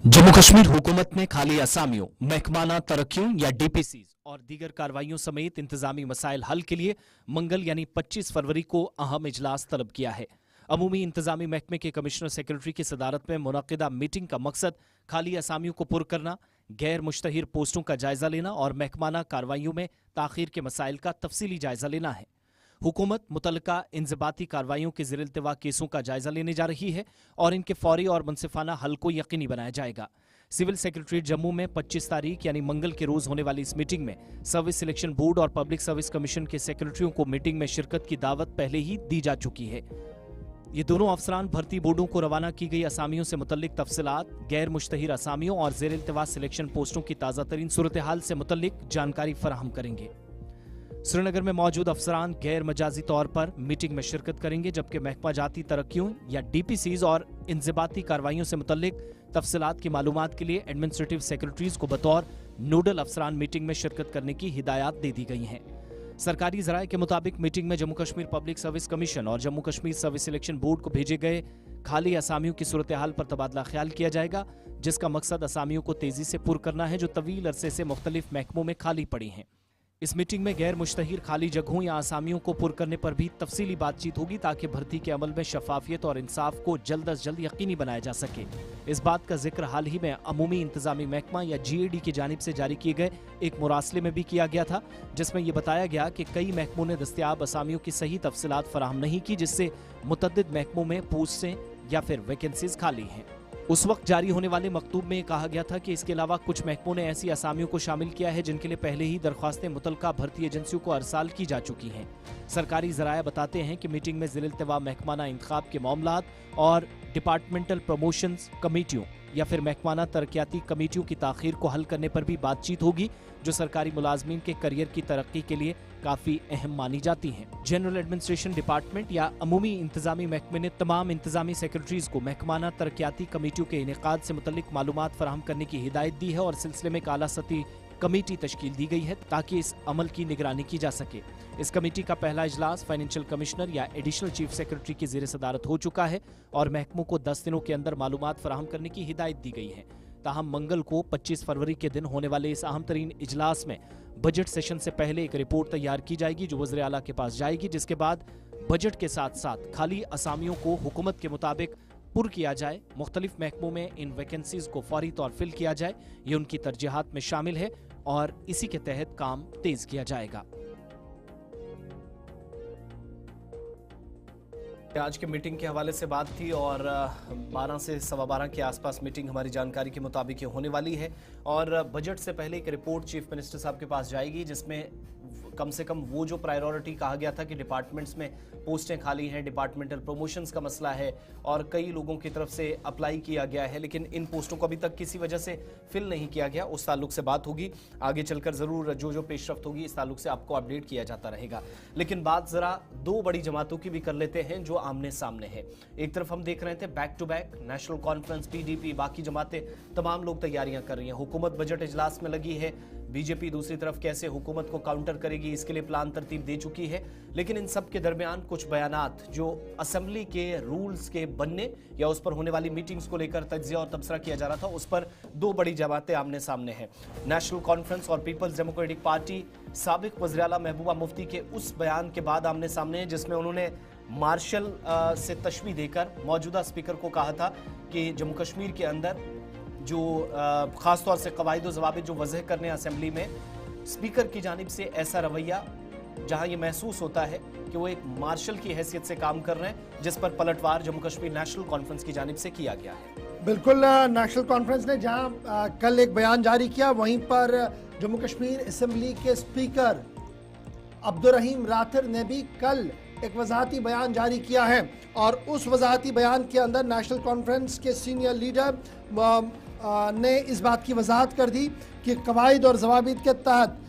जम्मू कश्मीर हुकूमत ने खाली असामियों, महकमाना तरक्कियों या DPCs और दीगर कार्रवाइयों समेत इंतजामी मसाइल हल के लिए मंगल यानी 25 फरवरी को अहम इजलास तलब किया है। अमूमी इंतजामी महकमे के कमिश्नर सेक्रेटरी की सदारत में मुनक्किदा मीटिंग का मकसद खाली असामियों को पुर करना, गैर मुश्तहिर पोस्टों का जायजा लेना और महकमाना कार्रवाइयों में ताखीर के मसाइल का तफसीली जायजा लेना है। हुकूमत मुतल्लिका इंज़िबाती कार्रवाइयों के ज़िर-इल्तिवा केसों का जायजा लेने जा रही है और इनके फौरी और मुनसिफाना हल को यकीनी बनाया जाएगा। सिविल सेक्रेटरीट जम्मू में 25 तारीख यानी मंगल के रोज होने वाली इस मीटिंग में सर्विस सिलेक्शन बोर्ड और पब्लिक सर्विस कमीशन के सेक्रेटरियों को मीटिंग में शिरकत की दावत पहले ही दी जा चुकी है। ये दोनों अफसरान भर्ती बोर्डों को रवाना की गई असामियों से मुतल्लिक तफसीलात, गैर मुश्तहिर असामियों और ज़ेर-इल्तिवा सिलेक्शन पोस्टों की ताज़ा तरीन सूरत हाल से मुतल्लिक जानकारी फराहम करेंगे। श्रीनगर में मौजूद अफसरान गैर मजाजी तौर पर मीटिंग में शिरकत करेंगे, जबकि महकमा जाती तरक्कियों या DPCs और इंज़िबाती कार्रवाइयों से मुतल्लिक तफसीलात की मालूमात के लिए एडमिनिस्ट्रेटिव सेक्रेटरीज को बतौर नोडल अफसरान मीटिंग में शिरकत करने की हिदायत दे दी गई हैं। सरकारी ज़राए के मुताबिक मीटिंग में Jammu Kashmir public service commission और Jammu Kashmir service selection board को भेजे गए खाली असामियों की सूरत हाल पर तबादला ख्याल किया जाएगा, जिसका मकसद असामियों को तेजी से पुर करना है जो तवील अरसे से मुख्तलिफ महकमों में खाली पड़ी हैं। इस मीटिंग में गैर मुश्तहिर खाली जगहों या असामियों को पुर करने पर भी तफसीली बातचीत होगी ताकि भर्ती के अमल में शफाफियत और इंसाफ को जल्द अज जल्द यकीनी बनाया जा सके। इस बात का जिक्र हाल ही में अमूमी इंतजामी महकमा या GAD की जानिब से जारी किए गए एक मुरासले में भी किया गया था, जिसमें यह बताया गया कि कई महकमों ने दस्तयाब असामियों की सही तफसीलात फराहम नहीं की, जिससे मुतअद्दिद महकमों में पोस्टें या फिर वैकेंसीज खाली हैं। उस वक्त जारी होने वाले मकतूब में कहा गया था कि इसके अलावा कुछ महकमों ने ऐसी असामियों को शामिल किया है जिनके लिए पहले ही दरख्वास्तें मुतल्लिका भर्ती एजेंसियों को अरसाल की जा चुकी हैं। सरकारी ज़राए बताते हैं कि मीटिंग में ज़िल-इल्तिवा महकमाना इंतखाब के मामलात और डिपार्टमेंटल प्रमोशंस कमेटियों या फिर महकमाना तरक्याती कमेटियों की ताखीर को हल करने पर भी बातचीत होगी, जो सरकारी मुलाजमीन के करियर की तरक्की के लिए काफी अहम मानी जाती हैं। जनरल एडमिनिस्ट्रेशन डिपार्टमेंट या अमूमी इंतजामी महकमे ने तमाम इंतजामी सेक्रेटरीज को महकमाना तरक्याती कमेटियों के इनेकाद से मुतल्लिक मालूमात फराहम करने की हिदायत दी है और सिलसिले में एक आला सतही कमेटी तश्कील दी गई है ताकि इस अमल की निगरानी की जा सके। इस कमेटी का पहला इजलास फाइनेंशियल कमिश्नर या एडिशनल चीफ सेक्रेटरी की ज़ेर सदारत हो चुका है और महकमों को 10 दिनों के अंदर मालूमात फराहम करने की हिदायत दी गई है। ताहम मंगल को 25 फरवरी के दिन होने वाले इस अहम तरीन इजलास में बजट सेशन से पहले एक रिपोर्ट तैयार की जाएगी जो वज़ीर आला के पास जाएगी, जिसके बाद बजट के साथ साथ खाली असामियों को हुकूमत के मुताबिक पुर किया जाए, मुख्तलिफ महकमों में इन वैकेंसीज को फौरी तौर फिल किया जाए, ये उनकी तरजीहात में शामिल है और इसी के तहत काम तेज किया जाएगा। आज की मीटिंग के हवाले से बात थी और 12 से 12:15 के आसपास मीटिंग हमारी जानकारी के मुताबिक ये होने वाली है और बजट से पहले एक रिपोर्ट चीफ मिनिस्टर साहब के पास जाएगी जिसमें कम से कम वो जो प्रायोरिटी कहा गया था कि डिपार्टमेंट्स में पोस्टें खाली हैं, डिपार्टमेंटल प्रमोशंस का मसला है और कई लोगों की तरफ से अप्लाई किया गया है लेकिन इन पोस्टों को अभी तक किसी वजह से फिल नहीं किया गया, उस ताल्लुक से बात होगी। आगे चलकर ज़रूर जो पेशरफ्त होगी इस ताल्लुक से आपको अपडेट किया जाता रहेगा। लेकिन बात ज़रा दो बड़ी जमातों की भी कर लेते हैं जो आमने सामने है। एक तरफ हम देख रहे थे back to back National Conference, PDP, बाकी जमातें तमाम लोग तैयारियां कर रही हैं। हुकूमत बजट इजलास में लगी है, बीजेपी दूसरी तरफ कैसे हुकूमत को काउंटर करेगी इसके लिए प्लान तरतीब दे चुकी है। लेकिन इन सब के दरमियान कुछ बयानात जो असेंबली के रूल्स के बनने या उस पर होने वाली मीटिंग्स को लेकर तज्जिया और तबसरा किया जा रहा था, उस पर दो बड़ी जमातें आमने सामने हैं। नेशनल कॉन्फ्रेंस और पीपल्स डेमोक्रेटिक पार्टी साबिक वज़ीर आला महबूबा मुफ्ती के उस बयान के बाद आमने सामने है जिसमें उन्होंने मार्शल से तशबीह देकर मौजूदा स्पीकर को कहा था कि जम्मू कश्मीर के अंदर जो ख़ासतौर से कवायद ज़वाबित जो वज़ह करने असेंबली में स्पीकर की जानिब से ऐसा रवैया जहां ये महसूस होता है कि वो एक मार्शल की हैसियत से काम कर रहे हैं, जिस पर पलटवार जम्मू कश्मीर नेशनल कॉन्फ्रेंस की जानिब से किया गया है। बिल्कुल, नेशनल कॉन्फ्रेंस ने जहां कल एक बयान जारी किया, वहीं पर जम्मू कश्मीर असेंबली के स्पीकर अब्दुर्रहीम राथिर ने भी कल एक वजाहती बयान जारी किया है और उस वजाहती बयान के अंदर नेशनल कॉन्फ्रेंस के सीनियर लीडर ने इस बात की वजाहत कर दी कि कवायद और ज़वाबित के तहत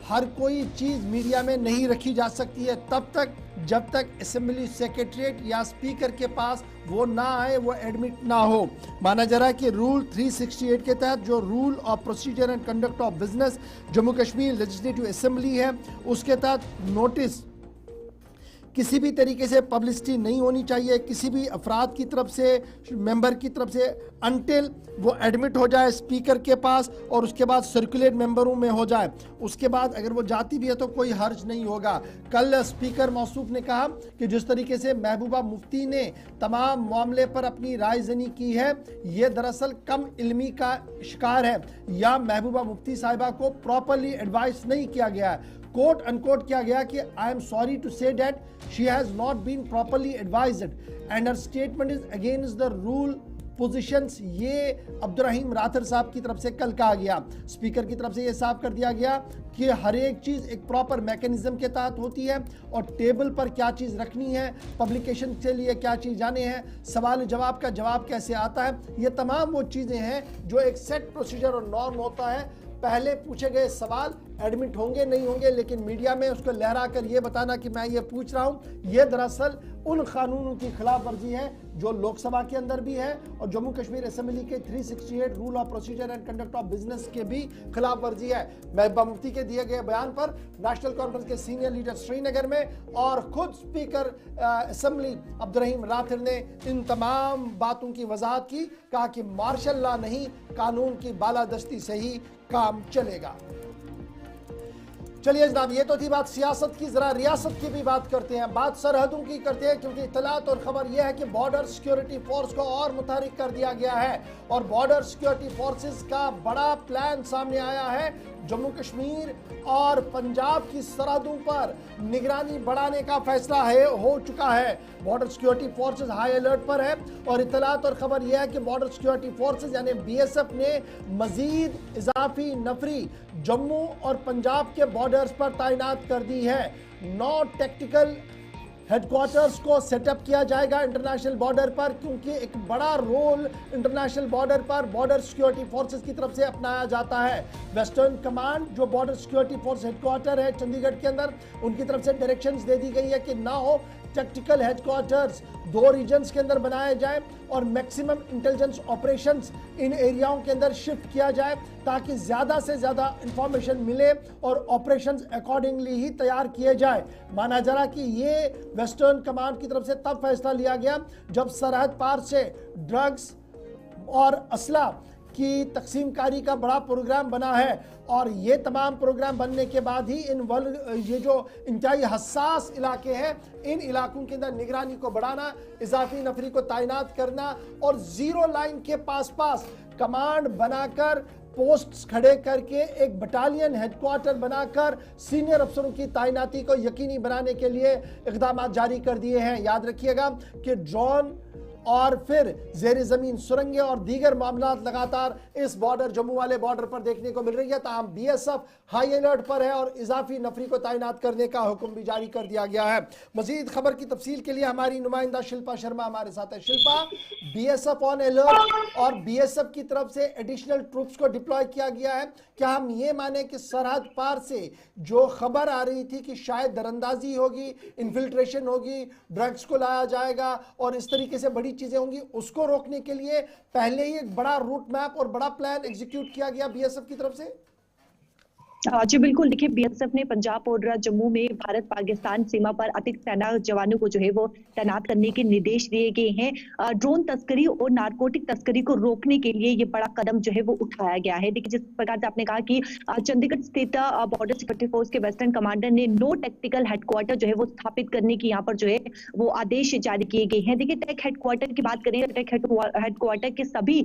हर कोई चीज़ मीडिया में नहीं रखी जा सकती है तब तक जब तक असेंबली सेक्रेटरीट या स्पीकर के पास वो ना आए, वो एडमिट ना हो। माना जा रहा है कि रूल 368 के तहत जो rule of procedure and conduct of business Jammu Kashmir legislative assembly है, उसके तहत नोटिस किसी भी तरीके से पब्लिसिटी नहीं होनी चाहिए किसी भी अफराद की तरफ से, मेंबर की तरफ से, अनटिल वो एडमिट हो जाए स्पीकर के पास और उसके बाद सर्कुलेट मेंबरों में हो जाए। उसके बाद अगर वो जाती भी है तो कोई हर्ज नहीं होगा। कल स्पीकर मौसूफ ने कहा कि जिस तरीके से महबूबा मुफ्ती ने तमाम मामले पर अपनी रायज़नी की है, ये दरअसल कम इल्मी का शिकार है या महबूबा मुफ्ती साहिबा को प्रॉपरली एडवाइस नहीं किया गया है। कोट अनकोट किया गया कि I am sorry to say that she has not been properly advised and her statement is against the rule positions. ये अब्दुर्रहीम राथिर साहब की तरफ से कल कहा गया। स्पीकर की तरफ से ये साफ कर दिया गया कि हर एक चीज़ एक प्रॉपर मैकेनिज्म के तहत होती है और टेबल पर क्या चीज़ रखनी है, पब्लिकेशन के लिए क्या चीज़ जाने हैं, सवाल जवाब का जवाब कैसे आता है, ये तमाम वो चीज़ें हैं जो एक सेट प्रोसीजर और नॉर्म होता है। पहले पूछे गए सवाल एडमिट होंगे नहीं होंगे, लेकिन मीडिया में उसको लहरा कर ये बताना कि मैं ये पूछ रहा हूँ, ये दरअसल उन कानूनों की खिलाफ वर्जी है जो लोकसभा के अंदर भी है और जम्मू कश्मीर असेंबली के 368 rule of procedure and conduct of business के भी खिलाफ वर्जी है। महबूबा मुफ्ती के दिए गए बयान पर नेशनल कॉन्फ्रेंस के सीनियर लीडर श्रीनगर में और खुद स्पीकर असेंबली अब्दुर्रहीम राथिर ने इन तमाम बातों की वजाहत की, कहा कि मार्शल लॉ नहीं, कानून की बालादस्ती से ही काम चलेगा। चलिए जनाब, ये तो थी बात सियासत की, जरा रियासत की भी बात करते हैं, बात सरहदों की करते हैं, क्योंकि इतलात और खबर यह है कि बॉर्डर सिक्योरिटी फोर्स को और मुतहरिक कर दिया गया है और बॉर्डर सिक्योरिटी फोर्सेस का बड़ा प्लान सामने आया है। जम्मू कश्मीर और पंजाब की सरहदों पर निगरानी बढ़ाने का फैसला हो चुका है। Border security forces high alert पर है और इतलात और खबर यह है कि बॉर्डर सिक्योरिटी फोर्सेस यानी बीएसएफ ने मजीद इजाफी नफरी जम्मू और पंजाब के बॉर्डर्स पर तैनात कर दी है। 9 टेक्टिकल हेडक्वार्टर्स को सेटअप किया जाएगा इंटरनेशनल बॉर्डर पर, क्योंकि एक बड़ा रोल इंटरनेशनल बॉर्डर पर बॉर्डर सिक्योरिटी फोर्सेस की तरफ से अपनाया जाता है। वेस्टर्न कमांड जो बॉर्डर सिक्योरिटी फोर्स हेडक्वार्टर है चंडीगढ़ के अंदर, उनकी तरफ से डायरेक्शंस दे दी गई है कि ना हो टैक्टिकल हेडक्वार्टर्स 2 रीजन्स के अंदर बनाए जाए और मैक्सिमम इंटेलिजेंस ऑपरेशंस इन एरियाओं के अंदर शिफ्ट किया जाए ताकि ज़्यादा से ज़्यादा इंफॉर्मेशन मिले और ऑपरेशंस अकॉर्डिंगली ही तैयार किए जाए। माना जा रहा कि ये वेस्टर्न कमांड की तरफ से तब फैसला लिया गया जब सरहद पार से ड्रग्स और असला की तकसीमकारी का बड़ा प्रोग्राम बना है और ये तमाम प्रोग्राम बनने के बाद ही ये जो इंतहाई हसास इलाके हैं, इन इलाकों के अंदर निगरानी को बढ़ाना, इजाफी नफरी को तैनात करना और जीरो लाइन के पास कमांड बनाकर पोस्ट्स खड़े करके एक बटालियन हेडक्वार्टर बनाकर सीनियर अफसरों की तैनाती को यकीनी बनाने के लिए इक़दाम जारी कर दिए हैं। याद रखिएगा कि ड्रोन और फिर ज़ेर ज़मीन सुरंगें और दीगर मामला लगातार इस बॉर्डर जम्मू वाले बॉर्डर पर देखने को मिल रही है। ताहम बीएसएफ हाई अलर्ट पर है और इजाफी नफरी को तैनात करने का हुक्म भी जारी कर दिया गया है। मजीद खबर की तफसील के लिए हमारी नुमाइंदा शिल्पा शर्मा हमारे साथ है। शिल्पा, बीएसएफ ऑन अलर्ट और बीएसएफ की तरफ से एडिशनल ट्रूप्स को डिप्लॉय किया गया है। क्या हम ये माने कि सरहद पार से जो खबर आ रही थी कि शायद दरअंदाजी होगी, इन्फिल्ट्रेशन होगी, ड्रग्स को लाया जाएगा और इस तरीके से बड़ी चीजें होंगी, उसको रोकने के लिए पहले ही एक बड़ा रूट मैप और बड़ा प्लान एग्जीक्यूट किया गया बीएसएफ की तरफ से? जी बिल्कुल, देखिए बीएसएफ ने पंजाब और जम्मू में भारत पाकिस्तान सीमा पर अतिरिक्त सेना जवानों को जो है वो तैनात करने के निर्देश दिए गए हैं। ड्रोन तस्करी और नारकोटिक तस्करी को रोकने के लिए ये बड़ा कदम जो है वो उठाया गया है। देखिए जिस प्रकार से आपने कहा कि चंडीगढ़ स्थित बॉर्डर सिक्योरिटी फोर्स के वेस्टर्न कमांडर ने नो टेक्टिकल हेडक्वार्टर जो है वो स्थापित करने की यहाँ पर जो है वो आदेश जारी किए गए हैं। देखिए टेक हेडक्वार्टर की बात करें, टेक हेडक्वार्टर के सभी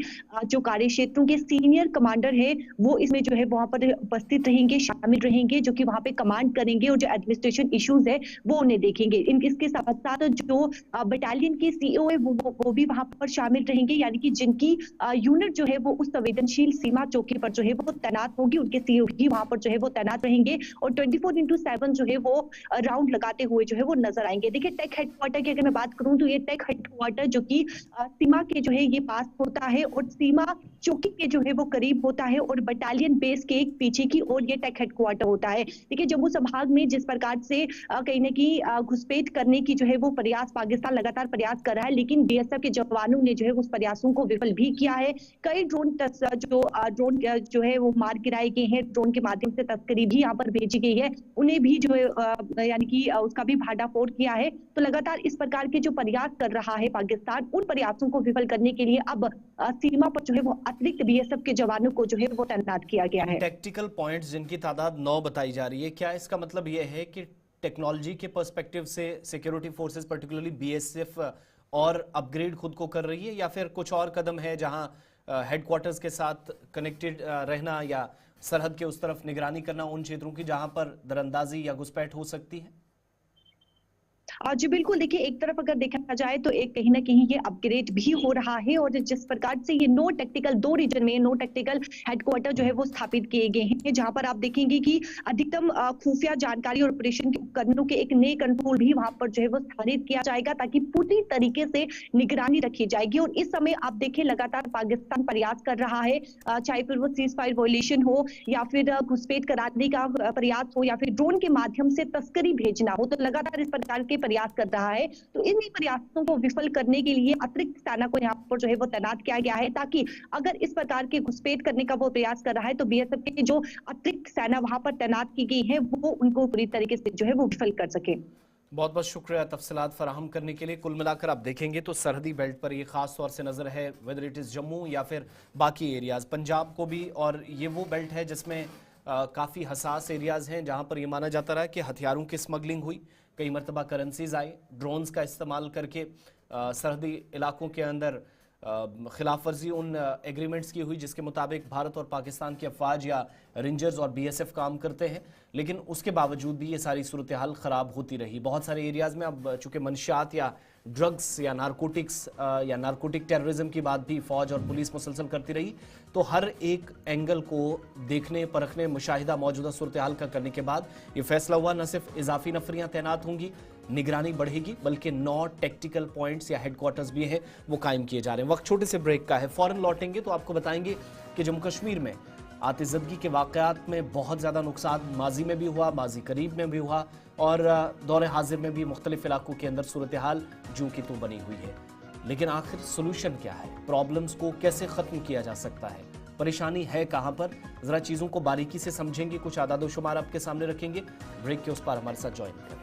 जो कार्य क्षेत्रों के सीनियर कमांडर है वो इसमें जो है वहां पर उपस्थित रहेंगे, शामिल रहेंगे, जो कि वहां पे कमांड करेंगे और जो एडमिनिस्ट्रेशन इश्यूज है वो उन्हें देखेंगे। इसके साथ साथ जो बटालियन के सीईओ है वो भी वहां पर शामिल रहेंगे, यानी कि जिनकी यूनिट जो है वो उस संवेदनशील सीमा चौकी पर जो है वो तैनात होगी, उनके सीईओ भी वहां पर जो है वो तैनात रहेंगे और 24/7 जो है वो राउंड लगाते हुए जो है वो नजर आएंगे। देखिए टेक हेडक्वार्टर की अगर मैं बात करूं तो ये टेक हेडक्वार्टर जो कि सीमा के जो है ये पास होता है और सीमा चौकी के जो है वो करीब होता है और बटालियन बेस के एक पीछे की ओर ये टेक हेडक्वार्टर होता है। देखिए जम्मू संभाग में जिस प्रकार से कहीं ना कहीं घुसपैठ करने की जो है वो प्रयास पाकिस्तान लगातार प्रयास कर रहा है, लेकिन बीएसएफ के जवानों ने जो है उस प्रयासों को विफल भी किया है। कई ड्रोन जो है वो मार गिराए गए हैं, ड्रोन के माध्यम से तस्करी भी यहाँ पर भेजी गई है, उन्हें भी जो है यानी कि उसका भी भाटाफोड़ किया है। तो लगातार इस प्रकार के जो प्रयास कर रहा है पाकिस्तान, उन प्रयासों को विफल करने के लिए अब सीमा पर जो है वो अतिरिक्त बीएसएफ के जवानों को जो है वो तैनात किया गया है। टैक्टिकल पॉइंट्स जिनकी तादाद 9 बताई जा रही है, क्या इसका मतलब यह है कि टेक्नोलॉजी के पर्सपेक्टिव से सिक्योरिटी फोर्सेस पर्टिकुलरली बीएसएफ और अपग्रेड खुद को कर रही है, या फिर कुछ और कदम है जहां हेडक्वार्टर्स के साथ कनेक्टेड रहना या सरहद के उस तरफ निगरानी करना उन क्षेत्रों की जहां पर दरअंदाजी या घुसपैठ हो सकती है? जी बिल्कुल, देखिए एक तरफ अगर देखा जाए तो एक कहीं ना कहीं ये अपग्रेड भी हो रहा है और जिस प्रकार से ये नो टेक्टिकल, दो रीजन में नो टेक्टिकल हेडक्वार्टर जो है वो स्थापित किए गए हैं, जहां पर आप देखेंगे कि अधिकतम खुफिया जानकारी और ऑपरेशन के उपकरणों के एक नए कंट्रोल भी वहां पर जो है वो स्थापित किया जाएगा, ताकि पूरी तरीके से निगरानी रखी जाएगी। और इस समय आप देखें लगातार पाकिस्तान प्रयास कर रहा है, चाहे फिर वो सीज फायर वॉयलेशन हो या फिर घुसपैठ कराने का प्रयास हो या फिर ड्रोन के माध्यम से तस्करी भेजना हो, तो लगातार इस प्रकार के प्रयास कर रहा है। तो इन प्रयासों को विफल करने के लिए अतिरिक्त सेना को यहाँ पर जो है वो तैनात किया गया है, ताकि अगर इस प्रकार के घुसपैठ करने का वो प्रयास कर रहा है तो बीएसएफ की जो अतिरिक्त सेना वहां पर तैनात की गई है वो उनको पूरी तरीके से जो है वो विफल कर सके। बहुत बहुत शुक्रिया तफसीलात फराहम करने के लिए। कुल मिलाकर आप देखेंगे तो सरहदी बेल्ट पर ये खास तौर से नजर है, वेदर इट इज़ जम्मू या फिर बाकी एरियाज पंजाब को भी, और ये वो बेल्ट है जिसमें काफ़ी हसास एरियाज हैं जहां पर ये माना जाता रहा कि हथियारों की स्मगलिंग हुई, कई मरतबा करेंसीज आई, ड्रोन्स का इस्तेमाल करके सरहदी इलाकों के अंदर खिलाफ वर्जी उन एग्रीमेंट्स की हुई जिसके मुताबिक भारत और पाकिस्तान की अफवाज या रेंजर्स और बीएसएफ काम करते हैं, लेकिन उसके बावजूद भी ये सारी सूरत हाल ख़राब होती रही। बहुत सारे एरियाज़ में अब चूँकि मंशियात या ड्रग्स या नारकोटिक्स या नारकोटिक टेररिज्म की बात भी फ़ौज और पुलिस मुसलसल करती रही, तो हर एक एंगल को देखने परखने मुशाहिदा मौजूदा सूरत हाल का करने के बाद ये फैसला हुआ न सिर्फ इजाफी नफरियाँ तैनात होंगी, निगरानी बढ़ेगी, बल्कि 9 टेक्टिकल पॉइंट्स या हेडक्वार्टर्स भी हैं वो कायम किए जा रहे हैं। वक्त छोटे से ब्रेक का है, फ़ौरन लौटेंगे तो आपको बताएंगे कि जम्मू कश्मीर में आतिज़दगी के वाक़यात में बहुत ज़्यादा नुकसान माजी में भी हुआ, माजी करीब में भी हुआ, और दौरे हाजिर में भी मुख्तलिफ इलाकों के अंदर सूरत हाल जूं की तू बनी हुई है। लेकिन आखिर सोल्यूशन क्या है, प्रॉब्लम्स को कैसे ख़त्म किया जा सकता है, परेशानी है कहाँ पर, ज़रा चीज़ों को बारीकी से समझेंगे, कुछ आदाद शुमार आपके सामने रखेंगे। ब्रेक के उस पार हमारे साथ ज्वाइन करें।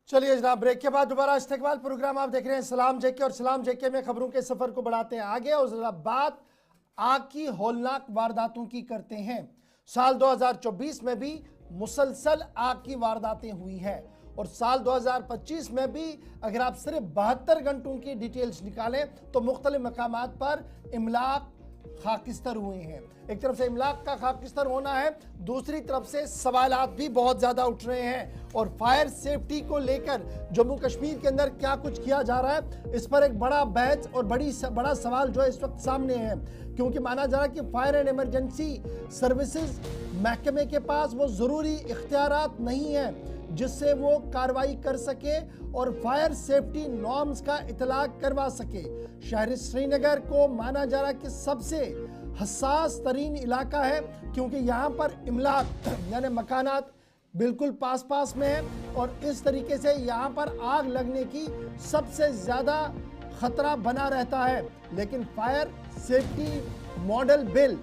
चलिए जनाब, ब्रेक के बाद दोबारा इस्तेकबाल प्रोग्राम आप देख रहे हैं सलाम जेके, और सलाम जेके में खबरों के सफर को बढ़ाते हैं आगे और जरा बात आग की होलनाक वारदातों की करते हैं। साल 2024 में भी मुसलसल आग की वारदातें हुई हैं और साल 2025 में भी अगर आप सिर्फ 72 घंटों की डिटेल्स निकालें तो मुख्तलिफ मकामात पर इमलाक खाकिस्तर हुए हैं। एक तरफ से इमलाक का खाकिस्तर होना है, दूसरी तरफ से सवालात भी बहुत ज़्यादा उठ रहे हैं और फायर सेफ्टी को लेकर जम्मू कश्मीर के अंदर क्या कुछ किया जा रहा है, इस पर एक बड़ा बहस और बड़ा सवाल जो है इस वक्त सामने है, क्योंकि माना जा रहा है कि फायर एंड इमरजेंसी सर्विसेज महकमे के पास वो ज़रूरी इख्तियारात नहीं है जिससे वो कार्रवाई कर सके और फायर सेफ्टी नॉर्म्स का इतलाक करवा सके। शहर श्रीनगर को माना जा रहा है कि सबसे हसास तरीन इलाका है, क्योंकि यहाँ पर इमलाक यानी मकानात बिल्कुल पास पास में है और इस तरीके से यहाँ पर आग लगने की सबसे ज़्यादा खतरा बना रहता है। लेकिन फायर सेफ्टी मॉडल बिल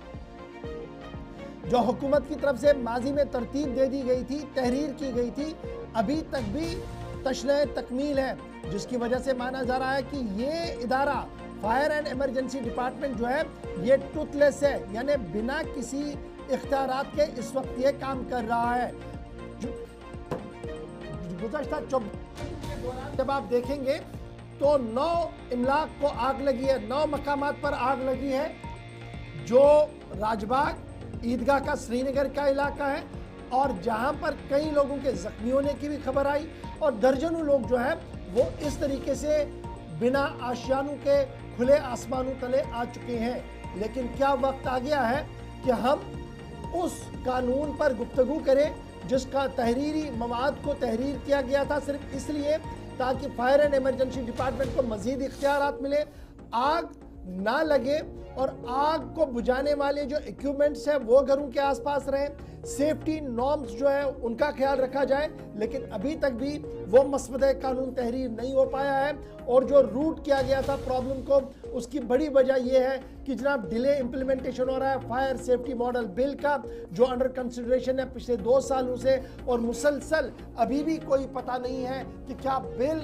जो हुकूमत की तरफ से माजी में तरतीब दे दी गई थी, तहरीर की गई थी, अभी तक भी तशने तकमील है, जिसकी वजह से माना जा रहा है कि ये इदारा फायर एंड इमरजेंसी डिपार्टमेंट जो है ये टूथलेस है, यानी बिना किसी इख्तियारात के इस वक्त ये काम कर रहा है। गुज़श्ता 24 के दौरान जब आप देखेंगे तो 9 इमलाक को आग लगी है, 9 मकामात पर आग लगी है, जो राजबाग ईदगाह का श्रीनगर का इलाका है और जहां पर कई लोगों के जख्मी होने की भी खबर आई और दर्जनों लोग जो है वो इस तरीके से बिना आशियानों के खुले आसमानों तले आ चुके हैं। लेकिन क्या वक्त आ गया है कि हम उस कानून पर गुफ्तगू करें जिसका तहरीरी मवाद को तहरीर किया गया था सिर्फ इसलिए ताकि फायर एंड इमरजेंसी डिपार्टमेंट को मजीद इख्तियारात मिले, आग ना लगे और आग को बुझाने वाले जो इक्विपमेंट्स हैं वो घरों के आसपास रहें, सेफ्टी नॉर्म्स जो है उनका ख्याल रखा जाए। लेकिन अभी तक भी वो मसवदा कानून तहरीर नहीं हो पाया है और जो रूट किया गया था प्रॉब्लम को, उसकी बड़ी वजह यह है कि जनाब डिले इम्प्लीमेंटेशन हो रहा है फायर सेफ्टी मॉडल बिल का, जो अंडर कंसिडरेशन है पिछले 2 सालों से, और मुसलसल अभी भी कोई पता नहीं है कि क्या बिल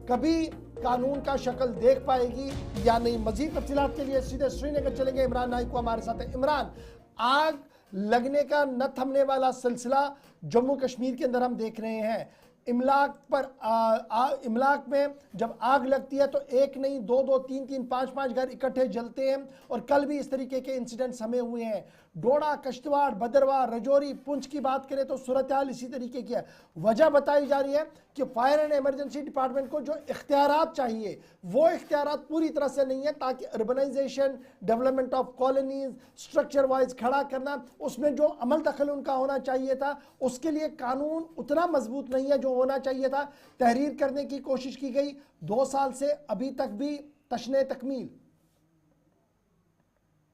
कभी कानून का शक्ल देख पाएगी या नहीं। मजीद तफसीलात के लिए सीधे श्रीनगर चलेंगे, इमरान नाइक को हमारे साथ है। इमरान, आग लगने का न थमने वाला सिलसिला जम्मू कश्मीर के अंदर हम देख रहे हैं। इमलाक पर इमलाक में जब आग लगती है तो एक नहीं, 2-2, 3-3, 5-5 घर इकट्ठे जलते हैं और कल भी इस तरीके के इंसिडेंट्स हमें हुए हैं। डोडा, कश्तवाड़, भद्रवाह, रजौरी, पुंछ की बात करें तो सूरत हाल इसी तरीके की है। वजह बताई जा रही है कि फायर एंड इमरजेंसी डिपार्टमेंट को जो इख्तियारात चाहिए वो इख्तियारात पूरी तरह से नहीं है, ताकि urbanisation, development of colonies, structure wise खड़ा करना, उसमें जो अमल दखल उनका होना चाहिए था उसके लिए कानून उतना मजबूत नहीं है जो होना चाहिए था। तहरीर करने की कोशिश की गई, 2 साल से अभी तक भी तशने तकमील।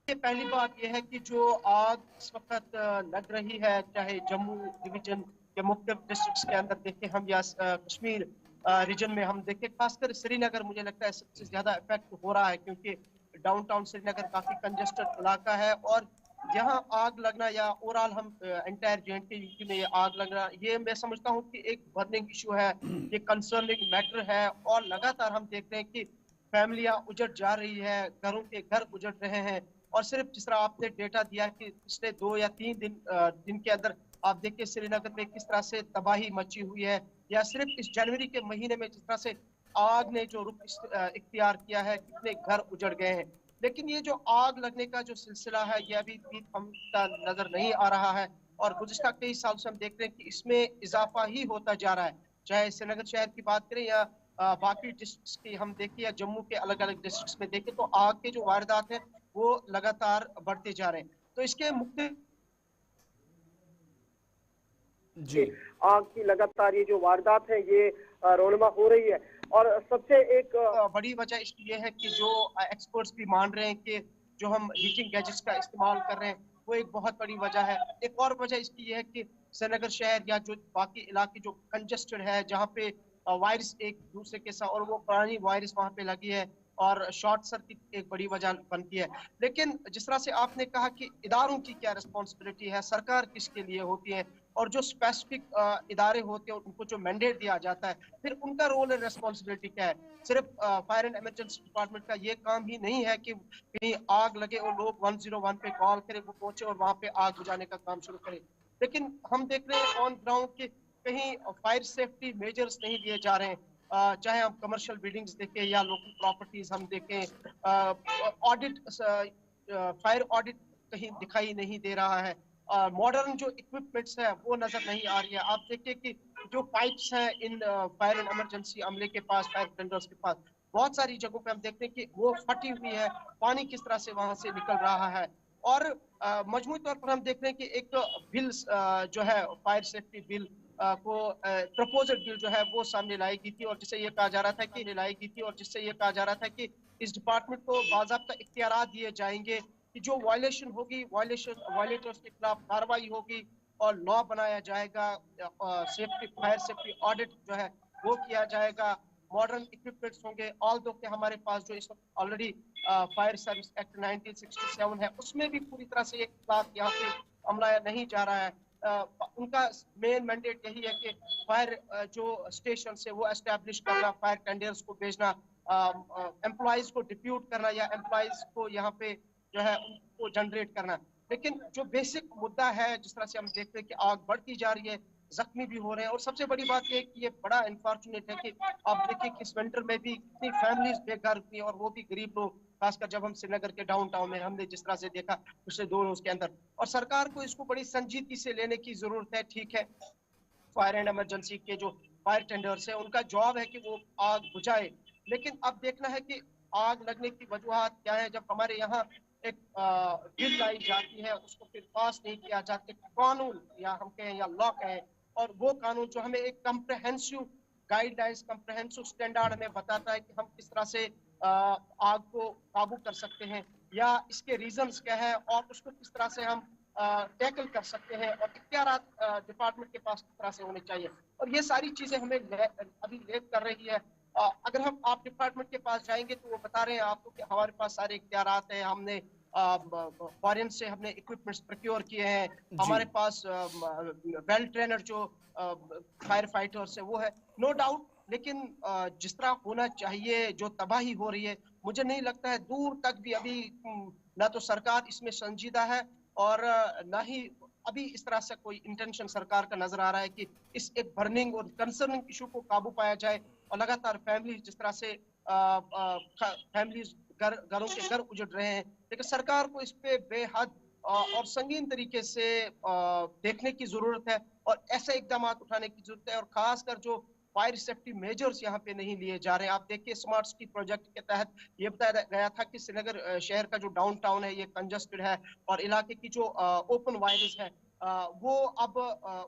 पहली बात यह है कि जो आग इस वक्त लग रही है, चाहे जम्मू डिवीजन के मुख्तलिफ डिस्ट्रिक्ट्स के अंदर देखें हम या कश्मीर रीजन में हम देखें, खासकर श्रीनगर मुझे लगता है सबसे ज्यादा इफेक्ट हो रहा है, क्योंकि डाउनटाउन श्रीनगर काफी कंजेस्टेड इलाका है और यहाँ आग लगना या ओवरऑल हम एंटायर J&K यूपी में ये आग लगना, ये मैं समझता हूँ कि एक बर्निंग इशू है, ये कंसर्निंग मैटर है और लगातार हम देख रहे हैं कि फैमिलियां उजड़ जा रही है, घरों के घर उजड़ रहे हैं। और सिर्फ जिस तरह आपने डेटा दिया कि पिछले 2 या 3 दिन के अंदर आप देखिए श्रीनगर में किस तरह से तबाही मची हुई है, या सिर्फ इस जनवरी के महीने में जिस तरह से आग ने जो रुख इख्तियार किया है, कितने घर उजड़ गए हैं। लेकिन ये जो आग लगने का जो सिलसिला है ये अभी भी थमता नजर नहीं आ रहा है और गुज़िश्ता कई साल से हम देख रहे हैं कि इसमें इजाफा ही होता जा रहा है, चाहे श्रीनगर शहर की बात करें या बाकी डिस्ट्रिक्ट्स की हम देखें या जम्मू के अलग अलग डिस्ट्रिक्ट्स में देखें, तो आग के जो वारदात हैं वो लगातार बढ़ते जा रहे हैं। तो इसके मुख्य जी आग की लगातार ये जो वारदात है ये रोनमा हो रही है और सबसे एक बड़ी वजह इसकी ये है कि जो एक्सपर्ट्स भी मान रहे हैं कि जो हम हीटिंग गैजेट्स का इस्तेमाल कर रहे हैं वो एक बहुत बड़ी वजह है। एक और वजह इसकी ये है कि श्रीनगर शहर या जो बाकी इलाके जो कंजेस्टेड है, जहाँ पे वायरस एक दूसरे के साथ और वो पुरानी वायरस वहाँ पे लगी है और शॉर्ट सर्किट एक बड़ी वजह बनती है। लेकिन जिस तरह से आपने कहा कि इदारों की क्या रिस्पॉन्सिबिलिटी है, सरकार किसके लिए होती है, और जो स्पेसिफिक इदारे होते हैं उनको जो मैंडेट दिया जाता है, फिर उनका रोल एंड रिस्पॉन्सिबिलिटी क्या है। सिर्फ फायर एंड इमरजेंसी डिपार्टमेंट का ये काम ही नहीं है कि कहीं आग लगे और लोग 101 पे कॉल करें, वो पहुंचे और वहां पे आग बुझाने का काम शुरू करें। लेकिन हम देख रहे हैं ऑन ग्राउंड कि कहीं फायर सेफ्टी मेजर्स नहीं लिए जा रहे हैं। चाहे हम कमर्शियल बिल्डिंग्स देखें या लोकल प्रॉपर्टीज हम देखें, ऑडिट फायर ऑडिट कहीं दिखाई नहीं दे रहा है। मॉडर्न जो इक्विपमेंट्स है वो नजर नहीं आ रही है। आप देखिए कि जो पाइप्स हैं इन फायर एंड इमरजेंसी अमले के पास, फायर टेंडर्स के पास, बहुत सारी जगहों पे हम देखते हैं कि वो फटी हुई है, पानी किस तरह से वहां से निकल रहा है। और मजमूई तौर पर हम देख रहे हैं कि एक बिल जो है फायर सेफ्टी बिल को प्रपोजल बिल जो है वो सामने लाई गई थी, और जिससे ये कहा जा रहा था कि लाई गई थी और जिससे ये कहा जा रहा था कि इस डिपार्टमेंट को बाज़ाब्ता इख्तियारात दिए जाएंगे कि जो वायलेशन होगी, वायलेटर्स के खिलाफ कार्रवाई होगी और लॉ बनाया जाएगा। सेफ्टी फायर सेफ्टी ऑडिट जो है वो किया जाएगा, मॉडर्न इक्विपमेंट्स होंगे। ऑल दो के हमारे पास जो इस वक्त ऑलरेडी फायर सर्विस एक्ट 1967 है, उसमें भी पूरी तरह से एक बात यहाँ पे अमलाया नहीं जा रहा है। उनका मेन मैंडेट यही है कि फायर जो स्टेशन है वो एस्टेब्लिश करना, फायर टेंडर्स को भेजना, एम्प्लॉइज को डिप्यूट करना या एम्प्लॉइज को यहाँ पे जो है उनको जनरेट करना। लेकिन जो बेसिक मुद्दा है, जिस तरह से हम देखते हैं कि आग बढ़ती जा रही है, जख्मी भी हो रहे हैं, और सबसे बड़ी बात ये कि ये बड़ा अनफॉर्चुनेट है कि आप देखिए कि इस विंटर में भी कितनी फैमिलीज बेघर हुई, और वो भी गरीब लोग, खासकर जब हम श्रीनगर के डाउनटाउन में हमने जिस तरह से देखा पिछले 2 रोज के अंदर। और सरकार को इसको बड़ी संजीदगी से लेने की जरूरत है। ठीक है, फायर एंड इमरजेंसी के जो फायर टेंडर्स है उनका जॉब है कि वो आग बुझाए, लेकिन अब देखना है कि आग लगने की वजूहत क्या है। जब हमारे यहाँ एक बिल लाई जाती है, उसको फिर पास नहीं किया जाता, कानून या हम कहें या लॉ कहें, और वो कानून जो हमें एक कम्प्रहेंसिव गाइडलाइंस, कम्प्रहेंसिव स्टैंडर्ड हमें बताता है कि हम किस तरह से आग को काबू कर सकते हैं या इसके रीजंस क्या है और उसको किस तरह से हम टैकल कर सकते हैं, और इख्तियारात डिपार्टमेंट के पास किस तरह से होने चाहिए। और ये सारी चीजें हमें अभी लेट कर रही है। अगर हम आप डिपार्टमेंट के पास जाएंगे तो वो बता रहे हैं आपको कि हमारे पास सारे इख्तियारात हैं, हमने फॉरेन से हमने इक्विपमेंट्स प्रोक्योर किए हैं, हमारे पास वेल ट्रेनर जो फायर फाइटर्स है वो है, नो डाउट। लेकिन जिस तरह होना चाहिए, जो तबाही हो रही है, मुझे नहीं लगता है दूर तक भी अभी ना तो सरकार इसमें संजीदा है और ना ही अभी इस तरह से कोई इंटेंशन सरकार का नजर आ रहा है कि इस एक बर्निंग और कंसर्निंग इशू को काबू पाया जाए। और लगातार फैमिली जिस तरह से फैमिलीज घरों के घर उजड़ रहे हैं, लेकिन सरकार को इस पे बेहद और संगीन तरीके से देखने की जरूरत है और ऐसे इकदाम उठाने की जरूरत है। और खासकर जो फायर सेफ्टी मेजर्स यहाँ पे नहीं लिए जा रहे हैं। आप देखिए स्मार्ट सिटी प्रोजेक्ट के तहत ये बताया गया था कि श्रीनगर शहर का जो डाउनटाउन है ये कंजस्टेड है और इलाके की जो ओपन वायरस है वो अब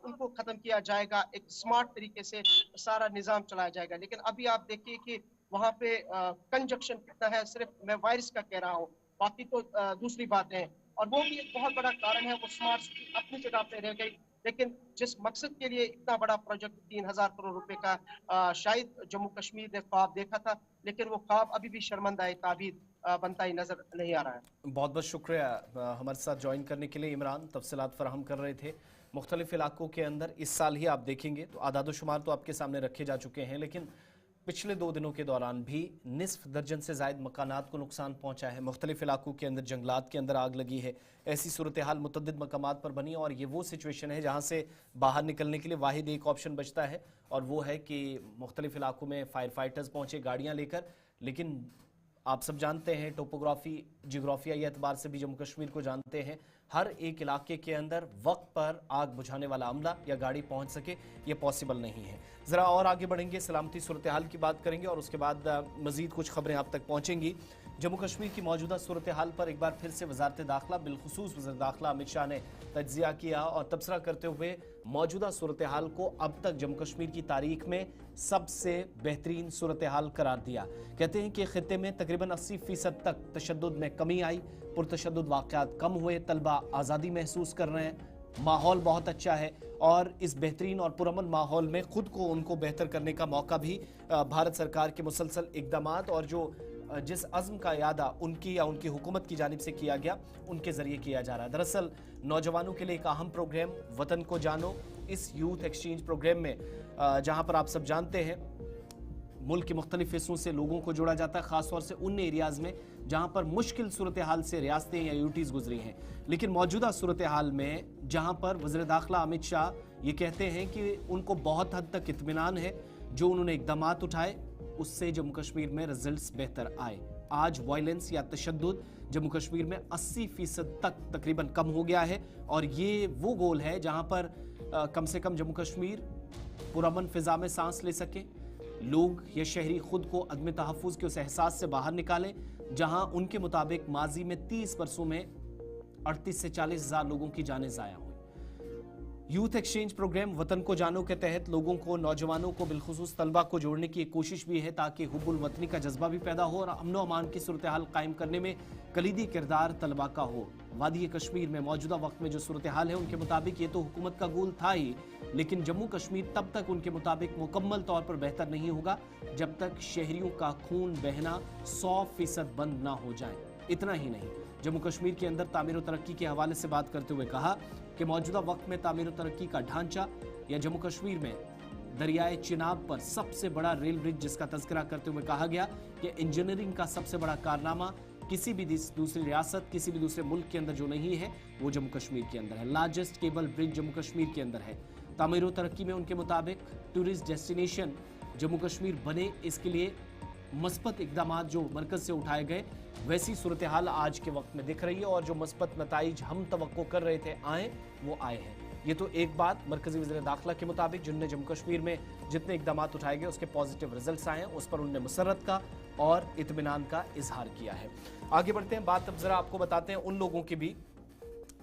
उनको खत्म किया जाएगा, एक स्मार्ट तरीके से सारा निजाम चलाया जाएगा। लेकिन अभी आप देखिए कि वहाँ पे कंजक्शन कितना है, सिर्फ मैं वायरस का कह रहा हूँ, बाकी तो दूसरी बातें हैं। और वो भी एक बहुत बड़ा कारण है, वो स्मार्ट सिटी अपनी जगह पे रह गई। लेकिन जिस मकसद के लिए इतना बड़ा प्रोजेक्ट 3000 करोड़ रुपए का शायद जम्मू कश्मीर ने ख्वाब देखा था, लेकिन वो ख्वाब अभी भी शर्मंदा ताबीर बनता ही नजर नहीं आ रहा है। बहुत बहुत शुक्रिया हमारे साथ ज्वाइन करने के लिए। इमरान तफसीलात फराहम कर रहे थे। मुख्तलिफ इलाकों के अंदर इस साल ही आप देखेंगे तो आदादोशुमार तो आपके सामने रखे जा चुके हैं, लेकिन पिछले 2 दिनों के दौरान भी निस्फ दर्जन से ज़ायद मकानात को नुकसान पहुंचा है। मुख्तलिफ इलाकों के अंदर जंगलात के अंदर आग लगी है। ऐसी सूरत हाल मुतअद्दिद मकामात पर बनी और ये वो सिचुएशन है जहाँ से बाहर निकलने के लिए वाहिद एक ऑप्शन बचता है और वो है कि मुख्तलिफ इलाकों में फायर फाइटर्स पहुँचे गाड़ियाँ लेकर। लेकिन आप सब जानते हैं टोपोग्राफी जियोग्राफियाई एतबार से भी जम्मू कश्मीर को जानते हैं, हर एक इलाके के अंदर वक्त पर आग बुझाने वाला अमला या गाड़ी पहुंच सके ये पॉसिबल नहीं है। ज़रा और आगे बढ़ेंगे, सलामती सूरत हाल की बात करेंगे और उसके बाद मज़ीद कुछ खबरें आप तक पहुंचेंगी। जम्मू कश्मीर की मौजूदा सूरत हाल पर एक बार फिर से वज़ारत दाखिला बिलखुसूस वज़ीर दाखिला अमित शाह ने तज्ज़िया किया और तबसरा करते हुए मौजूदा सूरत हाल को अब तक जम्मू कश्मीर की तारीख में सबसे बेहतरीन सूरत हाल करार दिया। कहते हैं कि खित्ते में तकरीबन 80% तक तशद्दुद में कमी आई, पुरतशद्दुद वाक़यात कम हुए, तलबा आज़ादी महसूस कर रहे हैं, माहौल बहुत अच्छा है और इस बेहतरीन और पुरअमन माहौल में खुद को उनको बेहतर करने का मौका भी भारत सरकार के मुसलसल इकदामात और जो जिस अज़्म का इरादा उनकी या उनकी हुकूमत की जानिब से किया गया, उनके ज़रिए किया जा रहा है। दरअसल नौजवानों के लिए एक अहम प्रोग्राम वतन को जानो, इस यूथ एक्सचेंज प्रोग्राम में जहां पर आप सब जानते हैं मुल्क के मुख्तलिफ हिस्सों से लोगों को जोड़ा जाता है, खासतौर से उन एरियाज़ में जहां पर मुश्किल सूरत हाल से रियासतें या यूटीज़ गुजरी हैं। लेकिन मौजूदा सूरत हाल में जहां पर वज़ीर दाखिला अमित शाह ये कहते हैं कि उनको बहुत हद तक इत्मीनान है, जो उन्होंने इक़दाम उठाए उससे जम्मू कश्मीर में रिजल्ट्स बेहतर आए। आज वायलेंस या तशद्दुद जम्मू कश्मीर में 80% तक तकरीबन कम हो गया है और ये वो गोल है जहां पर कम से कम जम्मू कश्मीर पुरअमन फिजा में सांस ले सके, लोग या शहरी खुद को अदम तहफ़्फ़ुज़ के उस एहसास से बाहर निकालें जहां उनके मुताबिक माजी में 30 बरसों में 38 से 40 हज़ार लोगों की जानें ज़ाया हुई। यूथ एक्सचेंज प्रोग्राम वतन को जानो के तहत लोगों को, नौजवानों को, बिलखुसूस तलबा को जोड़ने की एक कोशिश भी है ताकि हुब्बुल वतनी का जज्बा भी पैदा हो और अमन व अमान की सूरत हाल कायम करने में कलीदी किरदार तलबा का हो। वादी कश्मीर में मौजूदा वक्त में जो सूरत हाल है उनके मुताबिक ये तो हुकूमत का गोल था ही, लेकिन जम्मू कश्मीर तब तक उनके मुताबिक मुकम्मल तौर पर बेहतर नहीं होगा जब तक शहरियों का खून बहना 100% बंद ना हो जाए। इतना ही नहीं, जम्मू कश्मीर के अंदर तामीर और तरक्की के हवाले से बात करते हुए कहा कि मौजूदा वक्त में तामीर और तरक्की का ढांचा या जम्मू कश्मीर में दरियाए चिनाब पर सबसे बड़ा रेल ब्रिज जिसका तज़किरा करते हुए कहा गया कि इंजीनियरिंग का सबसे बड़ा कारनामा किसी भी दूसरी रियासत, किसी भी दूसरे मुल्क के अंदर जो नहीं है वो जम्मू कश्मीर के अंदर है। Largest cable bridge Jammu Kashmir के अंदर है। तामीर और तरक्की में उनके मुताबिक टूरिस्ट डेस्टिनेशन जम्मू कश्मीर बने, इसके लिए मस्बत इकदाम जो मरकज से उठाए गए वैसी सूरत हाल आज के वक्त में दिख रही है और जो मस्बत नताइज हम तवक्को कर रहे थे आए वो आए हैं। ये तो एक बात मरकजी वज़ीर दाखिला के मुताबिक जिनने जम्मू कश्मीर में जितने इकदाम उठाए गए उसके पॉजिटिव रिजल्ट्स आए हैं, उस पर उन्होंने मुसर्रत का और इत्मीनान का इजहार किया है। आगे बढ़ते हैं, बात अब जरा आपको बताते हैं उन लोगों की भी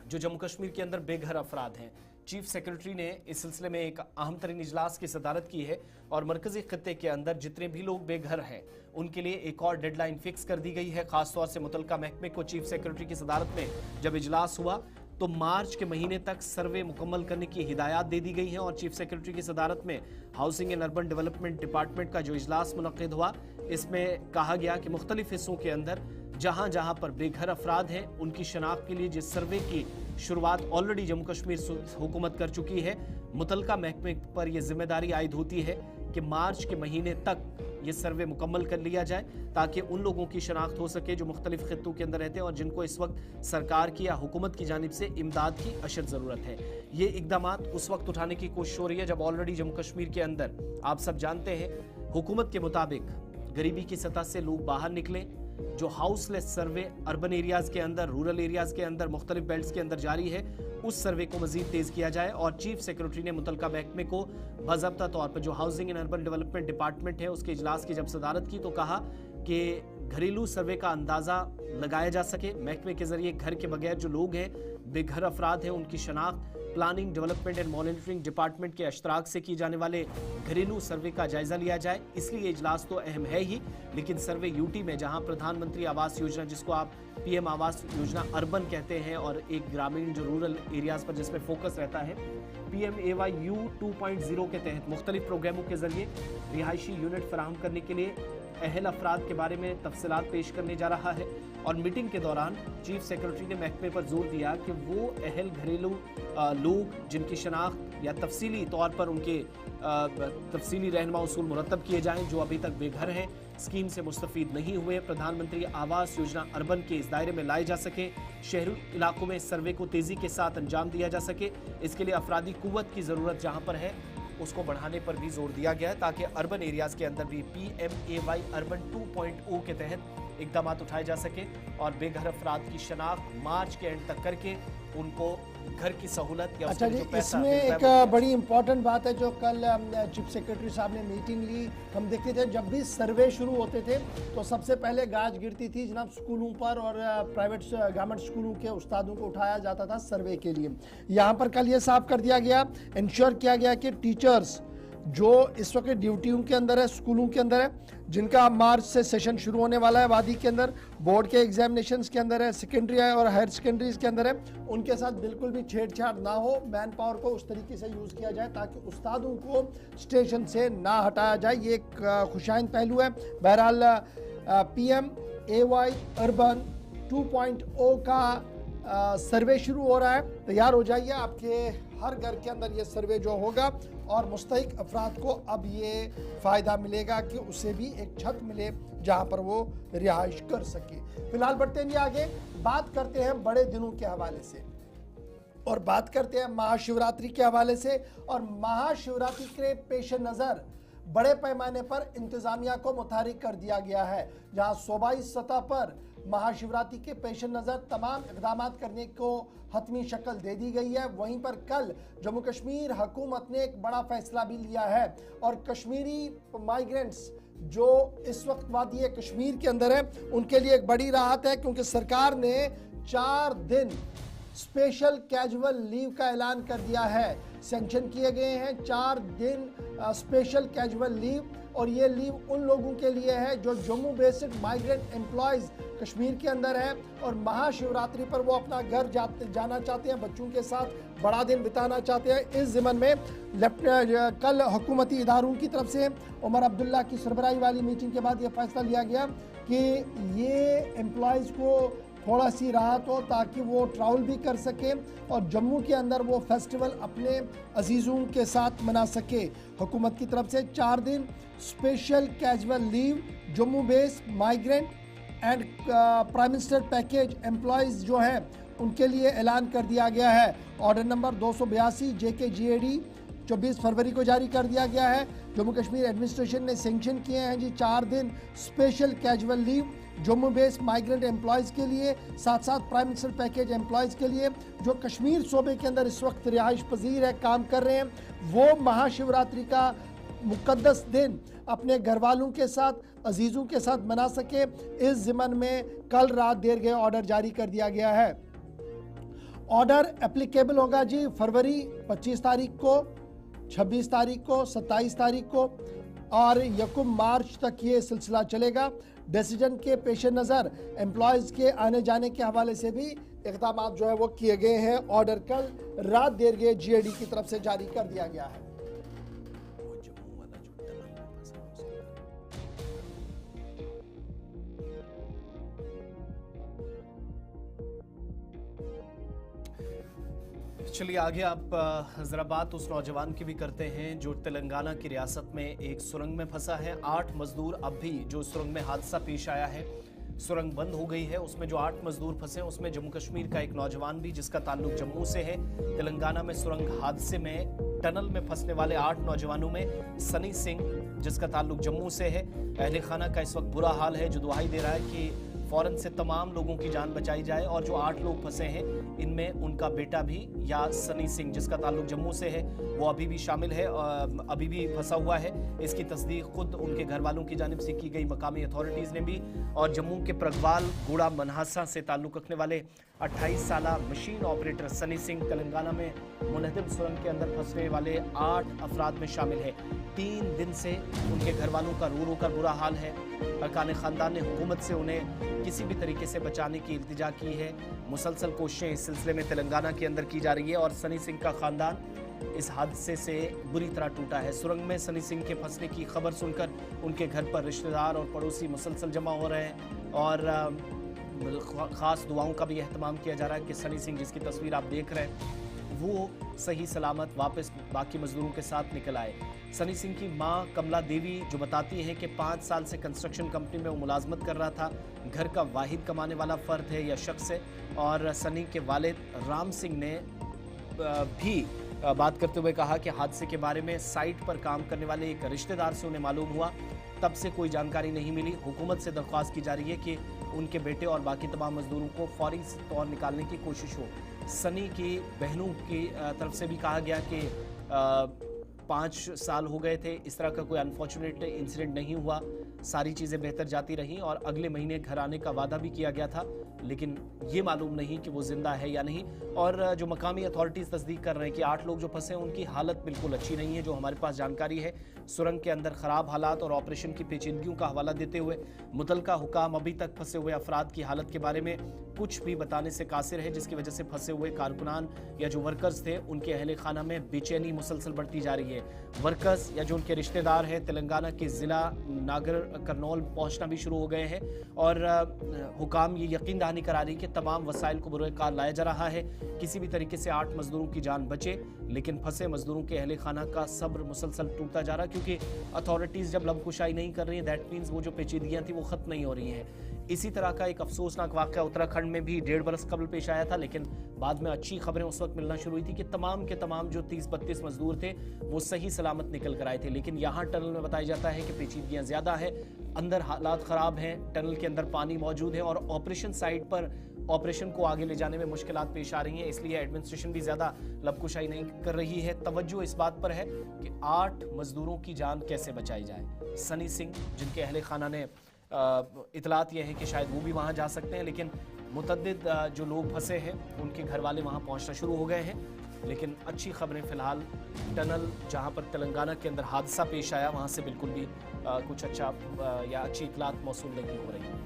जो जम्मू कश्मीर के अंदर बेघर अफराद हैं। चीफ सेक्रेटरी ने इस सिलसिले में एक अहम तरीन इजलास की सदारत की है और मरकजी खित्ते के अंदर जितने भी लोग बेघर हैं उनके लिए एक और डेडलाइन फिक्स कर दी गई है। खासतौर से मुतलका महकमे को चीफ सेक्रेटरी की सदारत में जब इजलास हुआ तो मार्च के महीने तक सर्वे मुकम्मल करने की हिदायत दे दी गई है और चीफ सेक्रेटरी की सदारत में housing and urban development department का जो इजलास मुनक्किद हुआ, इसमें कहा गया कि मुख्तलिफ हिस्सों के अंदर जहां जहां पर बेघर अफराद हैं उनकी शनाख्त के लिए जिस सर्वे की शुरुआत ऑलरेडी जम्मू कश्मीर हुकूमत कर चुकी है, मुतलका महकमे पर यह जिम्मेदारी आयद होती है कि मार्च के महीने तक ये सर्वे मुकम्मल कर लिया जाए ताकि उन लोगों की शनाख्त हो सके जो मुख्तलिफ खित्तों के अंदर रहते हैं और जिनको इस वक्त सरकार की या हुकूमत की जानिब से इमदाद की अशद ज़रूरत है। ये इकदाम उस वक्त उठाने की कोशिश हो रही है जब ऑलरेडी जम्मू कश्मीर के अंदर आप सब जानते हैं हुकूमत के मुताबिक गरीबी की सतह से लोग बाहर निकले। जो हाउसलेस सर्वे अर्बन एरियाज के अंदर, रूरल एरियाज के अंदर, मुख्तलिफ बेल्ट्स के अंदर जारी है, उस सर्वे को मजीद तेज किया जाए और चीफ सेक्रेटरी ने मुतलका महकमे को बाज़ाब्ता तौर पर जो housing and urban development department है उसके इजलास की जब सदारत की तो कहा कि घरेलू सर्वे का अंदाज़ा लगाया जा सके। महकमे के जरिए घर के बगैर जो लोग हैं, बेघर अफराद हैं, उनकी शनाख्त planning, development and monitoring department के अशतराक से की जाने वाले घरेलू सर्वे का जायजा लिया जाए। इसलिए इजलास तो अहम है ही, लेकिन सर्वे यूटी में जहां प्रधानमंत्री आवास योजना जिसको आप पीएम आवास योजना अर्बन कहते हैं और एक ग्रामीण जो रूरल एरियाज पर जिसमें फोकस रहता है, PMAY 2.0 के तहत मुख्तलिफ प्रोग्रामों के जरिए रिहायशी यूनिट फराहम करने के लिए अहल अफराद के बारे में तफसीलात पेश करने जा रहा है। और मीटिंग के दौरान चीफ सेक्रेटरी ने महकमे पर जोर दिया कि वो अहल घरेलू लोग जिनकी शनाख्त या तफसीली तौर पर उनके तफसीली रहनुमा उसूल मुरतब किए जाएं जो अभी तक बेघर हैं, स्कीम से मुस्तफीद नहीं हुए, प्रधानमंत्री आवास योजना अर्बन के इस दायरे में लाए जा सके, शहरी इलाकों में सर्वे को तेजी के साथ अंजाम दिया जा सके। इसके लिए अफरादी कुव्वत की ज़रूरत जहाँ पर है उसको बढ़ाने पर भी जोर दिया गया है ताकि अर्बन एरियाज के अंदर भी PMAY अर्बन 2.0 के तहत इकदाम उठाए जा सके और बेघर अफराद की शनाख्त मार्च के एंड तक करके उनको घर की सहूलत या अच्छा जी, इसमें एक बड़ी इंपॉर्टेंट बात है जो कल चीफ सेक्रेटरी साहब ने मीटिंग ली। हम देखते थे जब भी सर्वे शुरू होते थे तो सबसे पहले गाज गिरती थी जनाब स्कूलों पर और प्राइवेट गवर्नमेंट स्कूलों के उस्तादों को उठाया जाता था सर्वे के लिए। यहाँ पर कल ये साफ कर दिया गया, इंश्योर किया गया कि टीचर्स जो इस वक्त ड्यूटियों के अंदर है, स्कूलों के अंदर है, जिनका मार्च से सेशन शुरू होने वाला है वादी के अंदर, बोर्ड के एग्जामिनेशंस के अंदर है, सेकेंडरी और हायर सेकेंडरीज के अंदर है, उनके साथ बिल्कुल भी छेड़छाड़ ना हो, मैन पावर को उस तरीके से यूज़ किया जाए ताकि उस्तादों को स्टेशन से ना हटाया जाए। ये एक खुशाइन पहलू है। बहरहाल PMAY अर्बन 2.0 का सर्वे शुरू हो रहा है। तैयार हो जाइए, आपके हर घर के अंदर ये सर्वे जो होगा और मुस्तहिक अफराद को अब ये फ़ायदा मिलेगा कि उसे भी एक छत मिले जहाँ पर वो रिहाइश कर सके। फिलहाल बढ़ते हैं आगे, बात करते हैं बड़े दिनों के हवाले से और बात करते हैं महाशिवरात्रि के हवाले से। और महाशिवरात्रि के पेश नज़र बड़े पैमाने पर इंतजामिया को मुतहरिक कर दिया गया है, जहां सूबाई सतह पर महाशिवरात्रि के पेश नज़र तमाम इक़दाम करने को हतमी शक्ल दे दी गई है। वहीं पर कल जम्मू कश्मीर हुकूमत ने एक बड़ा फैसला भी लिया है और कश्मीरी माइग्रेंट्स जो इस वक्त वादी कश्मीर के अंदर है उनके लिए एक बड़ी राहत है, क्योंकि सरकार ने 4 दिन स्पेशल कैजुअल लीव का ऐलान कर दिया है। सैंक्शन किए गए हैं 4 दिन स्पेशल कैजुअल लीव, और ये लीव उन लोगों के लिए है जो Jammu based migrant employees Kashmir के अंदर है और महाशिवरात्रि पर वो अपना घर जाना चाहते हैं, बच्चों के साथ बड़ा दिन बिताना चाहते हैं। इस ज़िमन में कल हुकूमती इदारों की तरफ से उमर अब्दुल्ला की सरबराही वाली मीटिंग के बाद ये फैसला लिया गया कि ये एम्प्लॉयज़ को थोड़ा सी राहत हो ताकि वो ट्रैवल भी कर सके और जम्मू के अंदर वो फेस्टिवल अपने अजीज़ों के साथ मना सके। हुकूमत की तरफ से 4 दिन special casual leave Jammu base migrant and prime minister package employees जो हैं उनके लिए ऐलान कर दिया गया है। ऑर्डर नंबर 282 JKGAD 24 फरवरी को जारी कर दिया गया है। जम्मू कश्मीर एडमिनिस्ट्रेशन ने सेंक्शन किए हैं जी 4 दिन special casual leave Jammu base migrant employees के लिए, साथ साथ प्राइम मिनिस्टर पैकेज एम्प्लॉयज़ के लिए जो कश्मीर सूबे के अंदर इस वक्त रिहाइश पजीर है, काम कर रहे हैं, वो महाशिवरात्रि का मुकद्दस दिन अपने घर वालों के साथ, अजीज़ों के साथ मना सके। इस ज़िमन में कल रात देर गए ऑर्डर जारी कर दिया गया है। ऑर्डर एप्लीकेबल होगा जी फरवरी 25 तारीख को, 26 तारीख को, 27 तारीख को और 1 मार्च तक ये सिलसिला चलेगा। डिसीजन के पेश नज़र एम्प्लॉयज़ के आने जाने के हवाले से भी इक़दाम जो है वो किए गए हैं। ऑर्डर कल रात देर गए GAD की तरफ से जारी कर दिया गया है। चलिए आगे आप जरा बात उस नौजवान की भी करते हैं जो तेलंगाना की रियासत में एक सुरंग में फंसा है। 8 मजदूर अब भी जो सुरंग में हादसा पेश आया है, सुरंग बंद हो गई है, उसमें जो 8 मजदूर फंसे उसमें जम्मू कश्मीर का एक नौजवान भी जिसका ताल्लुक जम्मू से है। तेलंगाना में सुरंग हादसे में टनल में फंसने वाले 8 नौजवानों में सनी सिंह जिसका ताल्लुक जम्मू से है, अहले खाना का इस वक्त बुरा हाल है, जो दुआई दे रहा है कि फौरन से तमाम लोगों की जान बचाई जाए। और जो 8 लोग फंसे हैं इनमें उनका बेटा भी या सनी सिंह जिसका ताल्लुक जम्मू से है वो अभी भी शामिल है, अभी भी फंसा हुआ है। इसकी तस्दीक खुद उनके घर वालों की जानिब से की गई मकामी अथॉरिटीज़ ने भी। और जम्मू के प्रगवाल गुड़ा मनहासा से ताल्लुक रखने वाले 28 साला मशीन ऑपरेटर सनी सिंह तेलंगाना में मुनहदिम सुरंग के अंदर फंसने वाले 8 अफराद में शामिल है। 3 दिन से उनके घर वालों का रो रो कर बुरा हाल है। अरकान ख़ानदान ने हुकूमत से उन्हें किसी भी तरीके से बचाने की इल्तिजा की है। मुसलसल कोशिशें इस सिलसिले में तेलंगाना के अंदर की जा रही है और सनी सिंह का ख़ानदान इस हादसे से बुरी तरह टूटा है। सुरंग में सनी सिंह के फंसने की खबर सुनकर उनके घर पर रिश्तेदार और पड़ोसी मुसलसल जमा हो रहे हैं और ख़ास दुआओं का भी अहतमाम किया जा रहा है कि सनी सिंह जिसकी तस्वीर आप देख रहे हैं वो सही सलामत वापस बाकी मजदूरों के साथ निकल आए। सनी सिंह की मां कमला देवी जो बताती हैं कि 5 साल से कंस्ट्रक्शन कंपनी में वो मुलाजमत कर रहा था, घर का वाहिद कमाने वाला फ़र्द है या शख्स है। और सनी के वालिद राम सिंह ने भी बात करते हुए कहा कि हादसे के बारे में साइट पर काम करने वाले एक रिश्तेदार से उन्हें मालूम हुआ, तब से कोई जानकारी नहीं मिली। हुकूमत से दरख्वास्त की जा रही है कि उनके बेटे और बाकी तमाम मजदूरों को फौरी तौर निकालने की कोशिश हो। सनी की बहनों की तरफ से भी कहा गया कि 5 साल हो गए थे, इस तरह का कोई अनफॉर्चुनेट इंसिडेंट नहीं हुआ, सारी चीज़ें बेहतर जाती रहीं और अगले महीने घर आने का वादा भी किया गया था, लेकिन ये मालूम नहीं कि वो ज़िंदा है या नहीं। और जो मकामी अथॉरिटीज़ तस्दीक कर रहे हैं कि 8 लोग जो फंसे हैं उनकी हालत बिल्कुल अच्छी नहीं है, जो हमारे पास जानकारी है। सुरंग के अंदर ख़राब हालात और ऑपरेशन की पेचीदगियों का हवाला देते हुए मुतलका हुकाम अभी तक फंसे हुए अफराद की हालत के बारे में कुछ भी बताने से कासिर है, जिसकी वजह से फंसे हुए कारकुनान या जो वर्कर्स थे उनके अहले खाना में बेचैनी मुसलसल बढ़ती जा रही है। वर्कर्स या जो उनके रिश्तेदार हैं तेलंगाना के ज़िला नागर कर्नूल पहुंचना भी शुरू हो गए हैं और हुकाम ये यकीन दहानी करा रही है कि तमाम वसाइल को बुरुकार लाया जा रहा है, किसी भी तरीके से 8 मजदूरों की जान बचे। लेकिन फंसे मजदूरों के अहले खाना का सब्र मुसलसल टूटता जा रहा है, क्योंकि अथॉरिटीज़ जब लबकुशाई नहीं कर रही हैं, दैट मीन्स वो जो पेचीदगियाँ थी वो ख़त्म नहीं हो रही हैं। इसी तरह का एक अफसोसनाक वाक़या उत्तराखंड में भी 1.5 बरस कबल पेश आया था, लेकिन बाद में अच्छी खबरें उस वक्त मिलना शुरू हुई थी कि तमाम के तमाम जो 30-32 मजदूर थे वो सही सलामत निकल कर आए थे। लेकिन यहाँ टनल में बताया जाता है कि पेचीदगियाँ ज़्यादा है, अंदर हालात ख़राब हैं, टनल के अंदर पानी मौजूद है और ऑपरेशन साइट पर ऑपरेशन को आगे ले जाने में मुश्किलात पेश आ रही हैं, इसलिए एडमिनिस्ट्रेशन भी ज़्यादा लबकुशाई नहीं कर रही है। तवज्जो इस बात पर है कि 8 मजदूरों की जान कैसे बचाई जाए। सनी सिंह, जिनके अहले खाना ने इतलात यह है कि शायद वो भी वहाँ जा सकते हैं, लेकिन मुतद्दिद जो लोग फंसे हैं उनके घर वाले वहाँ पहुँचना शुरू हो गए हैं। लेकिन अच्छी खबरें फ़िलहाल टनल जहाँ पर तेलंगाना के अंदर हादसा पेश आया वहाँ से बिल्कुल भी कुछ अच्छा या अच्छी इतलात मौसूल नहीं हो रही।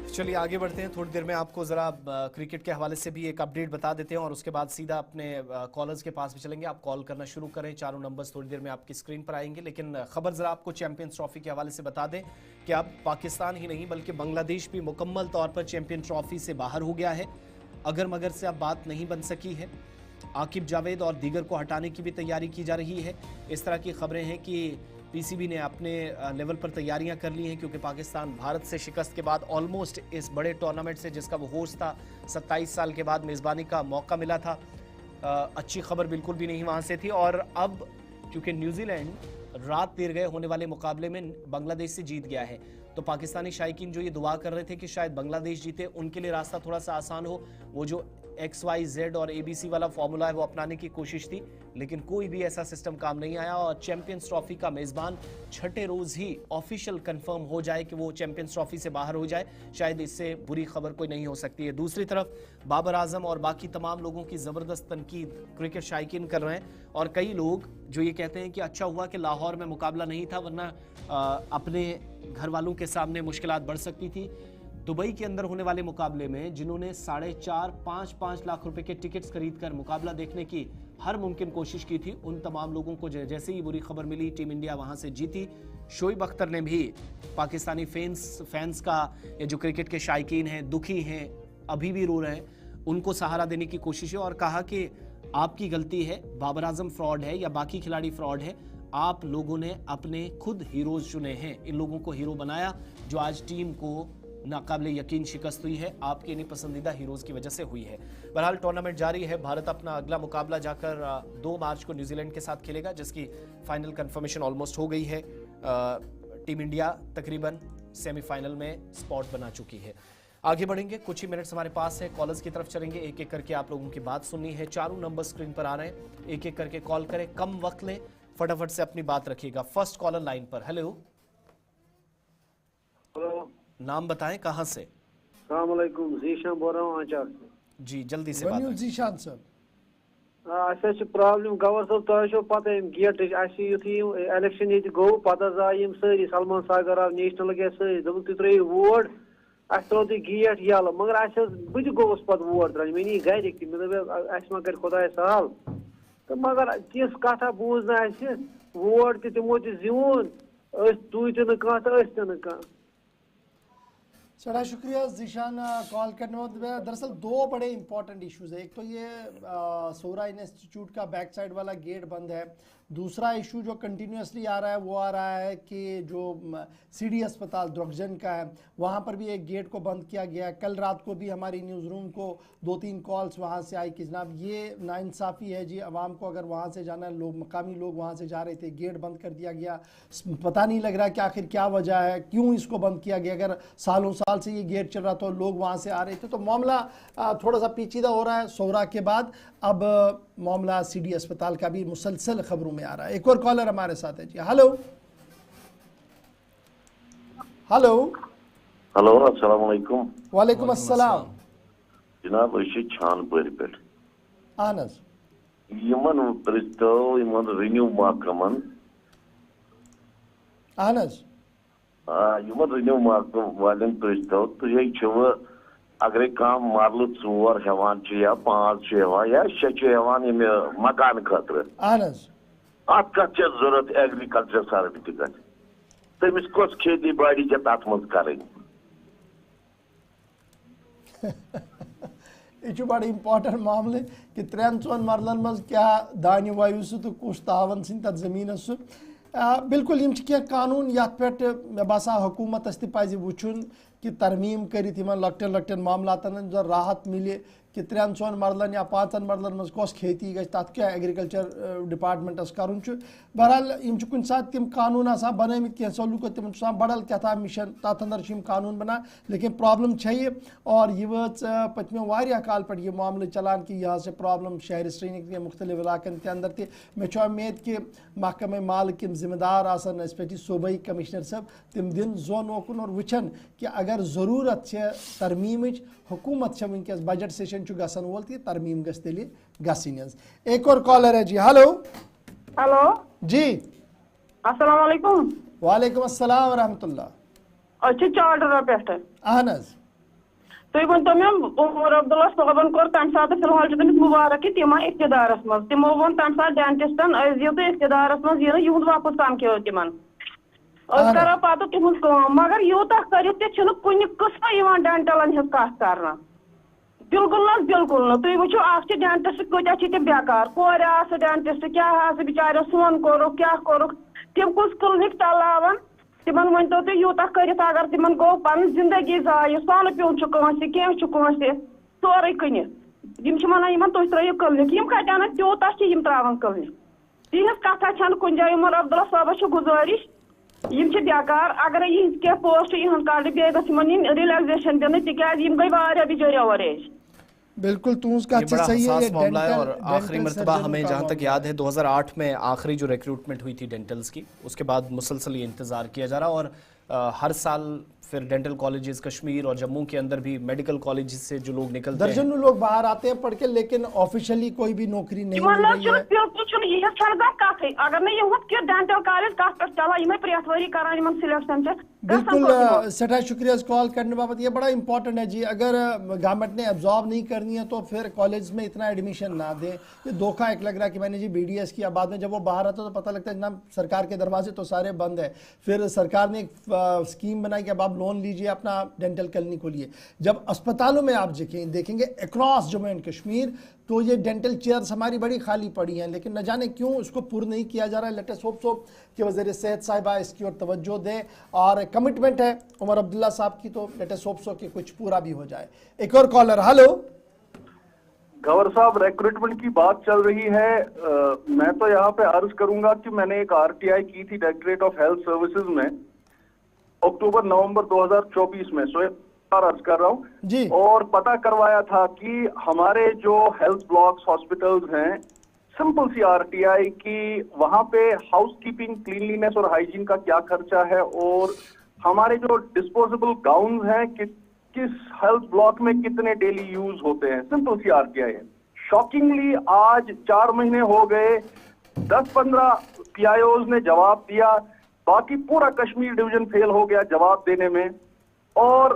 चलिए आगे बढ़ते हैं। थोड़ी देर में आपको ज़रा क्रिकेट के हवाले से भी एक अपडेट बता देते हैं और उसके बाद सीधा अपने कॉलर्स के पास भी चलेंगे। आप कॉल करना शुरू करें, चारों नंबर्स थोड़ी देर में आपकी स्क्रीन पर आएंगे। लेकिन खबर ज़रा आपको चैंपियंस ट्रॉफी के हवाले से बता दें कि अब पाकिस्तान ही नहीं बल्कि बांग्लादेश भी मुकम्मल तौर पर चैंपियन ट्रॉफी से बाहर हो गया है। अगर मगर से अब बात नहीं बन सकी है, आकिब जावेद और दीगर को हटाने की भी तैयारी की जा रही है। इस तरह की खबरें हैं कि पीसीबी ने अपने लेवल पर तैयारियां कर ली हैं, क्योंकि पाकिस्तान भारत से शिकस्त के बाद ऑलमोस्ट इस बड़े टूर्नामेंट से जिसका वो होस्ट था 27 साल के बाद मेज़बानी का मौका मिला था, अच्छी खबर बिल्कुल भी नहीं वहाँ से थी। और अब क्योंकि न्यूजीलैंड रात देर गए होने वाले मुकाबले में बांग्लादेश से जीत गया है, तो पाकिस्तानी शायकीन जो ये दुआ कर रहे थे कि शायद बांग्लादेश जीते, उनके लिए रास्ता थोड़ा सा आसान हो। वो जो XYZ और ABC वाला फॉर्मूला है वो अपनाने की कोशिश थी, लेकिन कोई भी ऐसा सिस्टम काम नहीं आया और चैंपियंस ट्रॉफी का मेज़बान छठे रोज़ ही ऑफिशियल कंफर्म हो जाए कि वो चैंपियंस ट्रॉफी से बाहर हो जाए, शायद इससे बुरी खबर कोई नहीं हो सकती है। दूसरी तरफ बाबर आजम और बाकी तमाम लोगों की ज़बरदस्त तनकीद क्रिकेट शायकीन कर रहे हैं और कई लोग जो ये कहते हैं कि अच्छा हुआ कि लाहौर में मुकाबला नहीं था, वरना अपने घर वालों के सामने मुश्किलात बढ़ सकती थी। दुबई के अंदर होने वाले मुकाबले में जिन्होंने 4.5-5 लाख रुपए के टिकट्स खरीदकर मुकाबला देखने की हर मुमकिन कोशिश की थी, उन तमाम लोगों को जैसे ही बुरी खबर मिली टीम इंडिया वहां से जीती, शोएब अख्तर ने भी पाकिस्तानी फैंस का या जो क्रिकेट के शायकीन हैं, दुखी हैं, अभी भी रो रहे हैं, उनको सहारा देने की कोशिश है और कहा कि आपकी गलती है, बाबर आजम फ्रॉड है या बाकी खिलाड़ी फ्रॉड है, आप लोगों ने अपने खुद हीरोज चुने हैं, इन लोगों को हीरो बनाया जो आज टीम को नाकाबिले यकीन शिकस्त हुई है, आपके इन पसंदीदा हीरोज़ की वजह से हुई है। बहरहाल टूर्नामेंट जारी है। भारत अपना अगला मुकाबला जाकर 2 मार्च को न्यूजीलैंड के साथ खेलेगा, जिसकी फाइनल कंफर्मेशन ऑलमोस्ट हो गई है। टीम इंडिया तकरीबन सेमीफाइनल में स्पॉट बना चुकी है। आगे बढ़ेंगे, कुछ ही मिनट्स हमारे पास है, कॉलर्स की तरफ चलेंगे, एक एक करके आप लोगों की बात सुननी है। चारों नंबर स्क्रीन पर आ रहे हैं, एक एक करके कॉल करें, कम वक्त लें, फटाफट से अपनी बात रखिएगा। फर्स्ट कॉलर लाइन पर। हेलो, नाम बताएं, कहां से? अस्सलाम वालेकुम, जीशान बोल रहा हूं आचार से। जी जल्दी से बात। जीशान सर, अच्छा प्रॉब्लम गवर साहब, तो पता गेट इलेक्शन ये गो पता आयम सारी सलमान सागर आव नेशनल गए सारी दोप तुम त्रो वोट त्रो तुम गेट यल, मगर बह गोस पे वोट त्रान मे नी गर मा कर खुदा सहल, तो मगर तिस कथा बूज ना वोट तमो जीवन तुई तो कह। बड़ा शुक्रिया जीशान कॉल करने में। दरअसल 2 बड़े इंपॉर्टेंट इश्यूज है, एक तो ये सोहरा इंस्टीट्यूट का बैक साइड वाला गेट बंद है, दूसरा इशू जो कंटिन्यूसली आ रहा है वो आ रहा है कि जो सीडी अस्पताल द्रुकजन का है वहाँ पर भी एक गेट को बंद किया गया है। कल रात को भी हमारी न्यूज़ रूम को 2-3 कॉल्स वहाँ से आई कि जनाब ये नाइंसाफ़ी है जी, आवाम को अगर वहाँ से जाना, लोग मकामी लोग वहाँ से जा रहे थे, गेट बंद कर दिया गया, पता नहीं लग रहा कि आखिर क्या वजह है, क्यों इसको बंद किया गया। अगर सालों साल से ये गेट चल रहा तो लोग वहाँ से आ रहे थे, तो मामला थोड़ा सा पेचीदा हो रहा है। सोहरा के बाद अब मामला सीडी अस्पताल का भी मुसलसल खबरों में आ रहा है। एक और कॉलर हमारे साथ है जी। हेलो हेलो हेलो, अस्सलाम वालेकुम। वालेकुम अस्सलाम जनाब, छानपुर पे अहन यमन पृष्ठो यमन रिन्यू महकमन यमन रिन्यू महकम वालन पृष्ठो तुझे अगर कम मरल 4 हेवान या 5 हेवान या 6 हेवान मकान खतर अत कत जरूरत एग्रीकल्चर सर्टिफिकेट तमिस कस खेती बाड़ी जे तथ मज कर यह बड़ इम्पार्टेंट मामले कि 3-4 मरलन मज क्या दान वायु सह तो कुछ तावन सन तथ जमीन सह बिल्कुल यम क्या कानून ये पे मे बसा हुकूमत पज वुचुन कि तरमीम कर लकटन लकटन मामलातन जो राहत मिले कि 3-4 मरलन या 5 मरलन मज कस खेती गई तथ क्या एग्रीकल्चर डिपार्टमेंटस करुन बहरहाल यम कुछ सात तम कानून आसान बनमित कह सलूक तम बड़ल क्या मिशन तथ अंदर कानून बना लेकिन प्रॉब्लम ये और यह वच पत्मो वारिया काल पे यह मामले चलान कि यहाँ से प्रॉब्लम शहर श्रीनगर के मुख्तलिफ इलाकन के अंदर ते मे उम्मीद कि महकमे माल के जिम्मेदार आसन पे सूबाई कमिश्नर सब तम दिन जोन ओकुन और वुचन कि अगर जरूरत तरमीम हुकूमत वनकस बजट सेशन गसन वोल तो तरमीम गसन एक और कॉलर है जी। हेलो हेलो जी अस्सलाम वालेकुम। वालेकुम अस्सलाम रहमतुल्लाह। अच्छा चार्टर पे अहन तुम वो मे उमर अब्दुल्ला सोबन कोर तम सात फिलहाल तमिस मुबारक कि तिम इख्तिदारस मज तमो वो तम सात डेंटिस्टन यू तो इख्तिदारस मज यह युद वापस समझो तिमन करो पत तिहज मगर यूता कर कुन कस्म डेंटलन हज कत कर बिल्कुल ना बिल्कुल ना तुम वो डेंटिस्ट कत बेकार कोर डेंटिस्ट क्या बिचार सोन कोरुक क्या कोरुक तम कुछ क्लिनिक चलावान तिमन वन तो तुम यूता कर अगर तिमन गो पन जिंदगी जाय सोन प्यून कह सोरे कनित वन तुम त्रो क्लिनिक कत तूता त्रावान क्लिनिक तिहज कथा कुन जाए उमर अब्दुल्ला साहबस गुजारिश बेकार अगर यह पोस्ट यह कड़ बे रिलैक्सेशन दिन तक गई बिचारी ओवरेज बिल्कुल सही है मामला है। और आखिरी मरतबा हमें जहाँ तक याद है 2008 में आखिरी जो रिक्रूटमेंट हुई थी डेंटल्स की उसके बाद मुसलसल ये इंतजार किया जा रहा और हर साल फिर डेंटल कॉलेजेस कश्मीर और जम्मू के अंदर भी मेडिकल कॉलेजेस से जो लोग निकलते हैं दर्जनों लोग बाहर आते हैं पढ़ के लेकिन ऑफिशियली कोई भी नौकरी नहीं मिल रही है। अगर नहीं ये डेंटल कॉलेज कत चला ये प्रेत वरी करान सिलेक्शन बिल्कुल सठा शुक्रिया कॉल करने बाबत ये बड़ा इंपॉर्टेंट है जी। अगर गवर्नमेंट ने एब्जॉर्ब नहीं करनी है तो फिर कॉलेज में इतना एडमिशन ना दे। ये धोखा एक लग रहा है कि मैंने जी BDS किया बाद में जब वो बाहर आता तो पता लगता है ना सरकार के दरवाजे तो सारे बंद है। फिर सरकार ने एक स्कीम बनाई कि अब आप लोन लीजिए अपना डेंटल क्लिनिक खोलिए। जब अस्पतालों में आप देखेंगे अक्रॉस जम्मू एंड कश्मीर तो ये डेंटल चेयर्स हमारी बड़ी खाली पड़ी हैं लेकिन न जाने क्यों उसको पूर्ण नहीं किया जा रहा है। लेटेस्ट होप सो कि वज़ीर सेहत साहिबा इसकी ओर तवज्जो दें और कमिटमेंट है उमर अब्दुल्ला साहब की तो लेटेस्ट होप सो कि कुछ पूरा भी हो जाए। एक और कॉलर। हेलो गवर साहब रिक्रूटमेंट की बात चल रही है मैं तो यहाँ पे अर्ज करूंगा कि मैंने एक RTI की थी डायरेक्टरेट ऑफ हेल्थ सर्विसेज में अक्टूबर-नवंबर 2024 में अर्ज कर रहा हूँ और पता करवाया था कि हमारे जो हेल्थ ब्लॉक्स हॉस्पिटल्स हैं सिंपल सी RTI की वहां पे हाउस कीपिंग क्लीनलीनेस और हाइजीन का क्या खर्चा है और हमारे जो डिस्पोजेबल गाउन हैं किस हेल्थ ब्लॉक में कितने डेली यूज होते हैं। सिंपल सी RTI है। शॉकिंगली आज 4 महीने हो गए 10-15 PIOs ने जवाब दिया बाकी पूरा कश्मीर डिवीजन फेल हो गया जवाब देने में और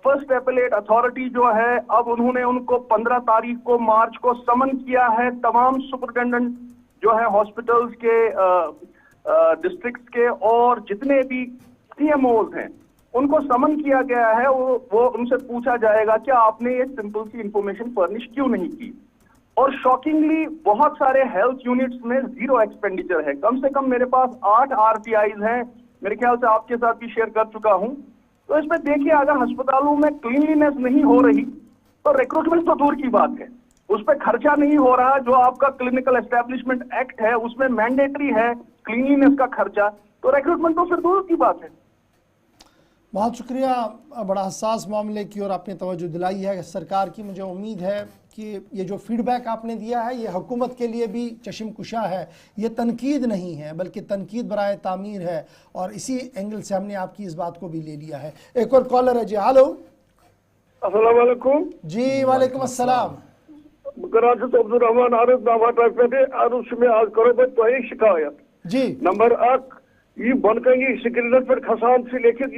फर्स्ट एपेलेट अथॉरिटी जो है अब उन्होंने उनको 15 तारीख को मार्च को समन किया है। तमाम सुपरिटेंडेंट जो है हॉस्पिटल्स के डिस्ट्रिक्ट्स के और जितने भी CMOs हैं उनको समन किया गया है। वो उनसे पूछा जाएगा कि आपने ये सिंपल सी इंफॉर्मेशन फर्निश क्यों नहीं की। और शॉकिंगली बहुत सारे हेल्थ यूनिट्स में 0 एक्सपेंडिचर है। कम से कम मेरे पास 8 RTIs हैं मेरे ख्याल से आपके साथ भी शेयर कर चुका हूं। तो इसमें देखिए अगर अस्पतालों में क्लीनलीनेस नहीं हो रही तो रिक्रूटमेंट तो दूर की बात है उस पर खर्चा नहीं हो रहा। जो आपका क्लिनिकल एस्टेब्लिशमेंट एक्ट है उसमें मैंडेटरी है क्लीनलीनेस का खर्चा तो रिक्रूटमेंट तो फिर दूर की बात है। बहुत शुक्रिया। बड़ा हसास मामले की ओर आपने तवज्जो दिलाई है सरकार की। मुझे उम्मीद है कि ये जो फीडबैक आपने दिया है ये हुकूमत के लिए भी चश्मकुशा है। ये तनकीद नहीं है बल्कि तनकीद बराए तामीर है और इसी एंगल से हमने आपकी इस बात को भी ले लिया है। एक और कॉलर है जी। हेलो अस्सलाम वालेकुम। जी वालेकुम अस्सलाम। करान अब्दुलरहमान अर्ज नामा पे अर्ज में आज करो बह तुह शिकायत जी नंबर 1 ये बनकनी स्क्रीन पे खसान से लेखित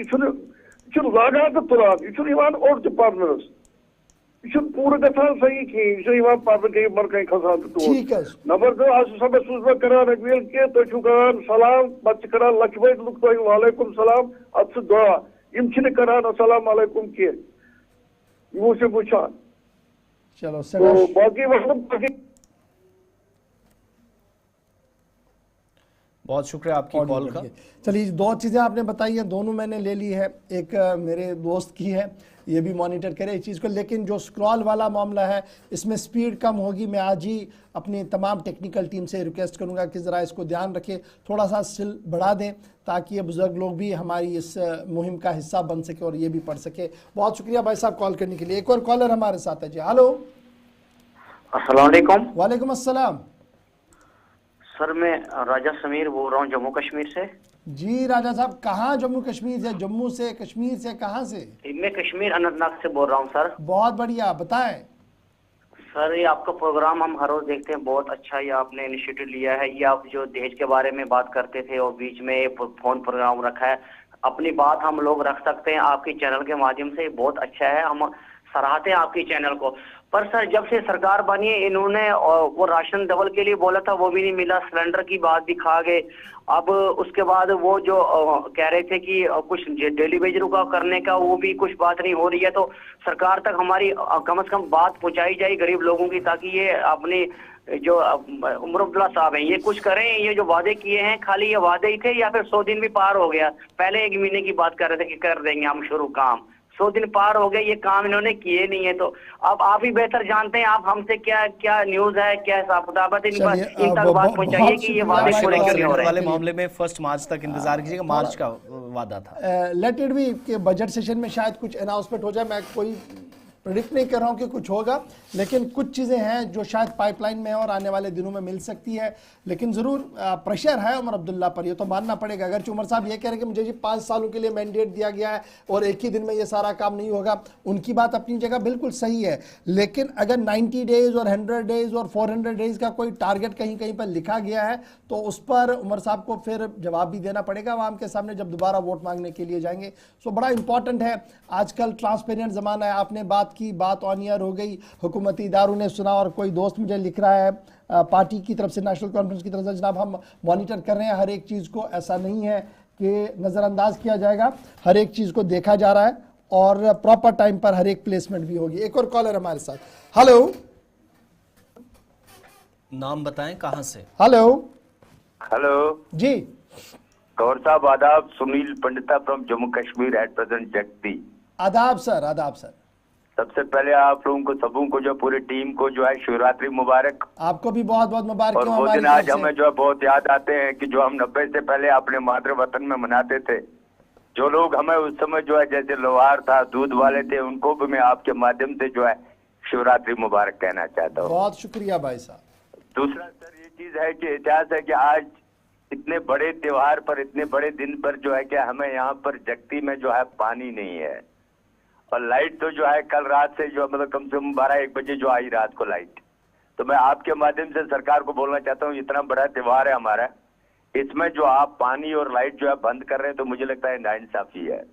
यह लागान तो तुलान यह ओर तो पर्नस यह पूरा गसान सही कहें पर्न बनकनी खसान तो नंबर 2 आज सब सूस मैं करान अपील कि तुम करान सलाम पे करान लक्ष्मी लुक तुम वालेकुम सलाम अत दुआ यम करान अस्सलाम वालेकुम कह यमो से वुचान चलो तो बाकी बहुत शुक्रिया आपकी कॉल का। चलिए 2 चीज़ें आपने बताई हैं, दोनों मैंने ले ली है। एक मेरे दोस्त की है, ये भी मॉनिटर करे इस चीज़ को, लेकिन जो स्क्रॉल वाला मामला है इसमें स्पीड कम होगी। मैं आज ही अपनी तमाम टेक्निकल टीम से रिक्वेस्ट करूंगा कि ज़रा इसको ध्यान रखें, थोड़ा सा स्टिल बढ़ा दें ताकि ये बुजुर्ग लोग भी हमारी इस मुहिम का हिस्सा बन सके और ये भी पढ़ सके। बहुत शुक्रिया भाई साहब कॉल करने के लिए। एक और कॉलर हमारे साथ है जी। हेलो, अस्सलाम वालेकुम। वालेकुम अस्सलाम। सर मैं राजा समीर बोल रहा हूँ जम्मू कश्मीर से। जी राजा साहब, कहाँ जम्मू कश्मीर से? जम्मू से, कश्मीर से, कहाँ से? मैं कश्मीर अनंतनाग से बोल रहा हूँ सर। बहुत बढ़िया, बताएं सर। ये आपका प्रोग्राम हम हर रोज देखते हैं, बहुत अच्छा ये आपने इनिशिएटिव लिया है। ये आप जो दहेज के बारे में बात करते थे और बीच में फोन प्रोग्राम रखा है, अपनी बात हम लोग रख सकते हैं आपके चैनल के माध्यम से, बहुत अच्छा है, हम सराहते हैं आपके चैनल को। पर सर जब से सरकार बनी है इन्होंने वो राशन डबल के लिए बोला था वो भी नहीं मिला, सिलेंडर की बात भी खा गए। अब उसके बाद वो जो कह रहे थे कि कुछ डेली वेजर का करने का, वो भी कुछ बात नहीं हो रही है। तो सरकार तक हमारी कम से कम बात पहुंचाई जाए गरीब लोगों की, ताकि ये अपनी जो उमर अब्दुल्ला साहब हैं ये कुछ करें। ये जो वादे किए हैं खाली ये वादे ही थे या फिर 100 दिन भी पार हो गया? पहले 1 महीने की बात कर रहे थे कि कर देंगे हम शुरू काम, 100 दिन पार हो गए, ये काम इन्होंने किए नहीं है। तो अब आप ही बेहतर जानते हैं, आप हमसे क्या क्या न्यूज है, क्या हिसाब किताब है, इन तक बात पहुंचाइए कि ये वादे पूरे क्यों नहीं हो रहे। वाले मामले में 1 मार्च तक इंतजार कीजिएगा, मार्च का वादा था। लेट इट बी कि बजट सेशन में शायद कुछ अनाउंसमेंट हो जाए। मैं कोई प्रेडिक्ट नहीं कर रहा हूँ कि कुछ होगा, लेकिन कुछ चीज़ें हैं जो शायद पाइपलाइन में और आने वाले दिनों में मिल सकती है। लेकिन ज़रूर प्रेशर है उमर अब्दुल्ला पर, ये तो मानना पड़ेगा। अगर उमर साहब ये कह रहे हैं कि मुझे जी 5 सालों के लिए मैंडेट दिया गया है और एक ही दिन में ये सारा काम नहीं होगा, उनकी बात अपनी जगह बिल्कुल सही है। लेकिन अगर 90 डेज़ और 100 डेज़ और 400 डेज़ का कोई टारगेट कहीं कहीं पर लिखा गया है तो उस पर उमर साहब को फिर जवाब भी देना पड़ेगा आवाम के सामने जब दोबारा वोट मांगने के लिए जाएंगे। सो बड़ा इंपॉर्टेंट है, आजकल ट्रांसपेरेंट ज़माना है। आपने बात की, बात ऑन ईयर हो गई, हुकूमती इदारों ने सुना, और कोई दोस्त मुझे लिख रहा है पार्टी की तरफ से, नेशनल कॉन्फ्रेंस की तरफ से, जनाब हम मॉनिटर कर रहे हैं हर एक चीज़ को, ऐसा नहीं है कि नज़रअंदाज किया जाएगा, हर एक चीज़ को देखा जा रहा है और प्रॉपर टाइम पर हर एक प्लेसमेंट भी होगी। एक और कॉलर हमारे साथ। हेलो, नाम बताएं, कहां से? हेलो। हेलो जी गौर साहब, आदाब। Sunil Pandita from Jammu Kashmir at present जगती। आदाब सर, आदाब सर। सबसे पहले आप लोगों को, सबों को, जो पूरी टीम को जो है शिवरात्रि मुबारक। आपको भी बहुत बहुत मुबारक। और वो दिन आज हमें जो है बहुत याद आते हैं कि जो हम 90 से पहले अपने मातृ वतन में मनाते थे। जो लोग हमें उस समय जो है जैसे लोहार था, दूध वाले थे, उनको भी मैं आपके माध्यम से जो है शिवरात्रि मुबारक कहना चाहता हूँ। बहुत शुक्रिया भाई साहब। दूसरा सर ये चीज है कि इतिहास है कि आज इतने बड़े त्योहार पर, इतने बड़े दिन पर जो है कि हमें यहाँ पर जगती में जो है पानी नहीं है, और लाइट तो जो है कल रात से जो मतलब कम से कम 12-1 बजे जो आई रात को लाइट। तो मैं आपके माध्यम से सरकार को बोलना चाहता हूँ, इतना बड़ा त्योहार है हमारा, इसमें जो आप पानी और लाइट जो है बंद कर रहे हैं तो मुझे लगता है नाइंसाफी है।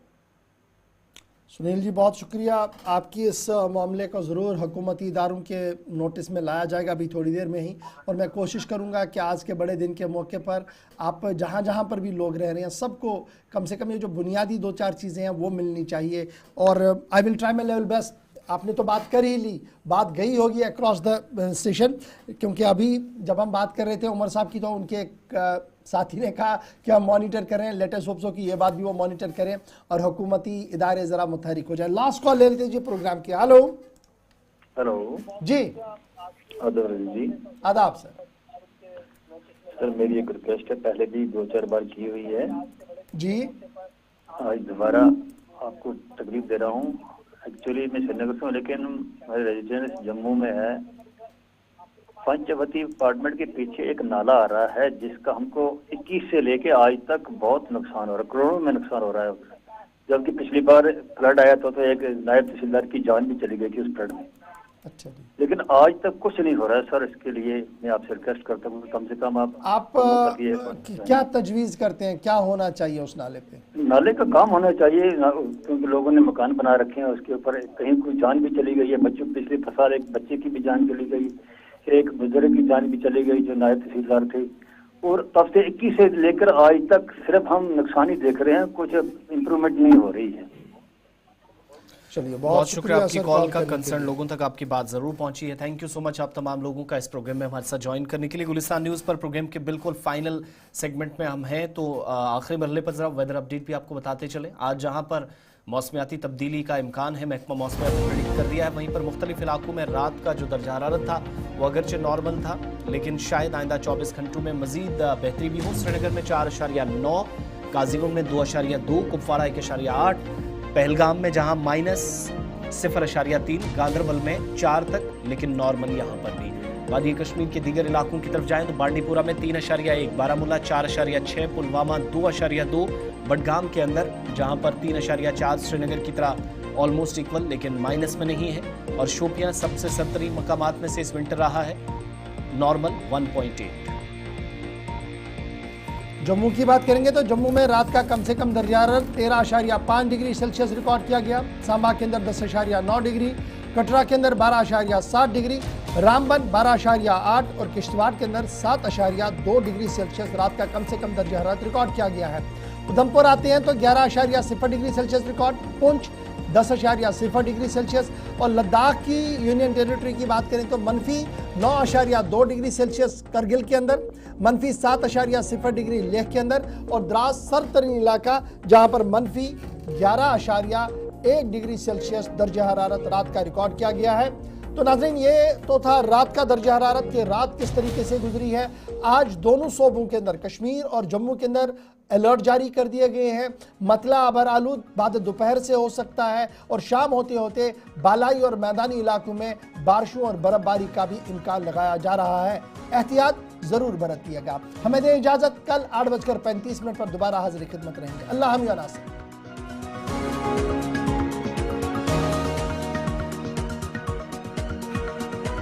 सुनील जी बहुत शुक्रिया। आपकी इस मामले को ज़रूर हुकूमती इदारों के नोटिस में लाया जाएगा अभी थोड़ी देर में ही, और मैं कोशिश करूंगा कि आज के बड़े दिन के मौके पर आप जहां जहां पर भी लोग रह रहे हैं सबको कम से कम ये जो बुनियादी 2-4 चीज़ें हैं वो मिलनी चाहिए। और I will try my level best. आपने तो बात कर ही ली, बात गई होगी अक्रॉस द स्टेशन, क्योंकि अभी जब हम बात कर रहे थे उमर साहब की तो उनके एक साथी ने कहा कि हम मॉनिटर करें, लेटेस्ट होप्स की ये बात भी वो मॉनिटर करें और हुकूमती इदारे ज़रा मुतहरिक हो जाए। लास्ट कॉल ले लेते जी प्रोग्राम की। हेलो। हेलो जी। आदाब जी। आदाब सर। सर मेरी एक रिक्वेस्ट है, पहले भी 2-4 बार की हुई है जी, आज दोबारा आपको तकलीफ दे रहा हूँ। एक्चुअली मैं श्रीनगर से हूँ लेकिन मेरा रेजिडेंस जम्मू में है। पंचवती अपार्टमेंट के पीछे एक नाला आ रहा है जिसका हमको 21 से लेके आज तक बहुत नुकसान हो रहा है, करोड़ों में नुकसान हो रहा है। जबकि पिछली बार फ्लड आया तो एक नायब तहसीलदार की जान भी चली गई थी उस फ्लड में। अच्छा जी। लेकिन आज तक कुछ नहीं हो रहा है सर। इसके लिए मैं आपसे रिक्वेस्ट करता हूँ कम से कम आप क्या तजवीज़ करते हैं, क्या होना चाहिए उस नाले पे? नाले का काम होना चाहिए क्योंकि लोगों ने मकान बना रखे हैं उसके ऊपर। कहीं कोई जान भी चली गई है, बच्चों पिछले फसल एक बच्चे की भी जान चली गई, एक बुजुर्ग की जान भी चली गई जो नायब तहसीलदार थे। और तब से 21 से लेकर आज तक सिर्फ हम नुकसान ही देख रहे हैं, कुछ इम्प्रूवमेंट नहीं हो रही है। चलिए बहुत शुक्रिया आपकी कॉल का, कंसर्न लोगों तक आपकी बात जरूर पहुंची है। थैंक यू सो मच आप तमाम लोगों का इस प्रोग्राम में हमारे साथ ज्वाइन करने के लिए। गुलिस्तान न्यूज़ पर प्रोग्राम के बिल्कुल फाइनल सेगमेंट में हम हैं, तो आखिरी मरहले पर जरा वेदर अपडेट भी आपको बताते चले। आज जहां पर मौसमियाती तब्दीली का इम्कान है, महकमा मौसमियात ने प्रेडिक्ट कर दिया है, वहीं पर मुख्तलिफ इलाकों में रात का जो दर्जा हरारत था वो अगरचे नॉर्मल था, लेकिन शायद आइंदा 24 घंटों में मजीद बेहतरी भी हो। श्रीनगर में 4.9, काजीगुंड में 2.2, कुपवारा 1.8, पहलगाम में जहां -0.3, गांधरबल में 4 तक, लेकिन नॉर्मल यहाँ पर भी। वादी कश्मीर के दीगर इलाकों की तरफ जाएं तो बांडीपुरा में 3.1, बारामूला 4.6, पुलवामा 2.2, बडगाम के अंदर जहां पर 3.4, श्रीनगर की तरह ऑलमोस्ट इक्वल लेकिन माइनस में नहीं है, और शोपियां सबसे सत्तरी मकामात में से इस विंटर रहा है, नॉर्मल 1.8। जम्मू की बात करेंगे तो जम्मू में रात का कम से कम दर्जा हरारत 13.5 डिग्री सेल्सियस रिकॉर्ड किया गया। सांबा के अंदर 10.9 डिग्री, कटरा के अंदर 12.7 डिग्री, रामबन 12.8 और किश्तवाड़ के अंदर 7.2 डिग्री सेल्सियस रात का कम से कम दर्जा हरारत रिकॉर्ड किया गया है। उधमपुर आते हैं तो 11.0 degree Celsius record, Poonch 10.0 degree Celsius, और लद्दाख की यूनियन टेरिटरी की बात करें तो -9.2 डिग्री सेल्सियस करगिल के अंदर, -7.0 डिग्री लेह के अंदर, और द्रास सरतरीन इलाका जहां पर -11.1 डिग्री सेल्सियस दर्जा हरारत रात का रिकॉर्ड किया गया है। तो नाज़रीन, ये तो था रात का दर्जा हरारत कि रात किस तरीके से गुजरी है। आज दोनों सूबों के अंदर, कश्मीर और जम्मू के अंदर अलर्ट जारी कर दिए गए हैं। मतला अबर आलूद बाद दोपहर से हो सकता है, और शाम होते होते बालाई और मैदानी इलाकों में बारिशों और बर्फबारी का भी इम्कान लगाया जा रहा है। एहतियात ज़रूर बरतिएगा। हमें दें इजाज़त, कल 8:35 पर दोबारा हाजिर खिदमत रहेंगे। अल्लाह हम या नासिर।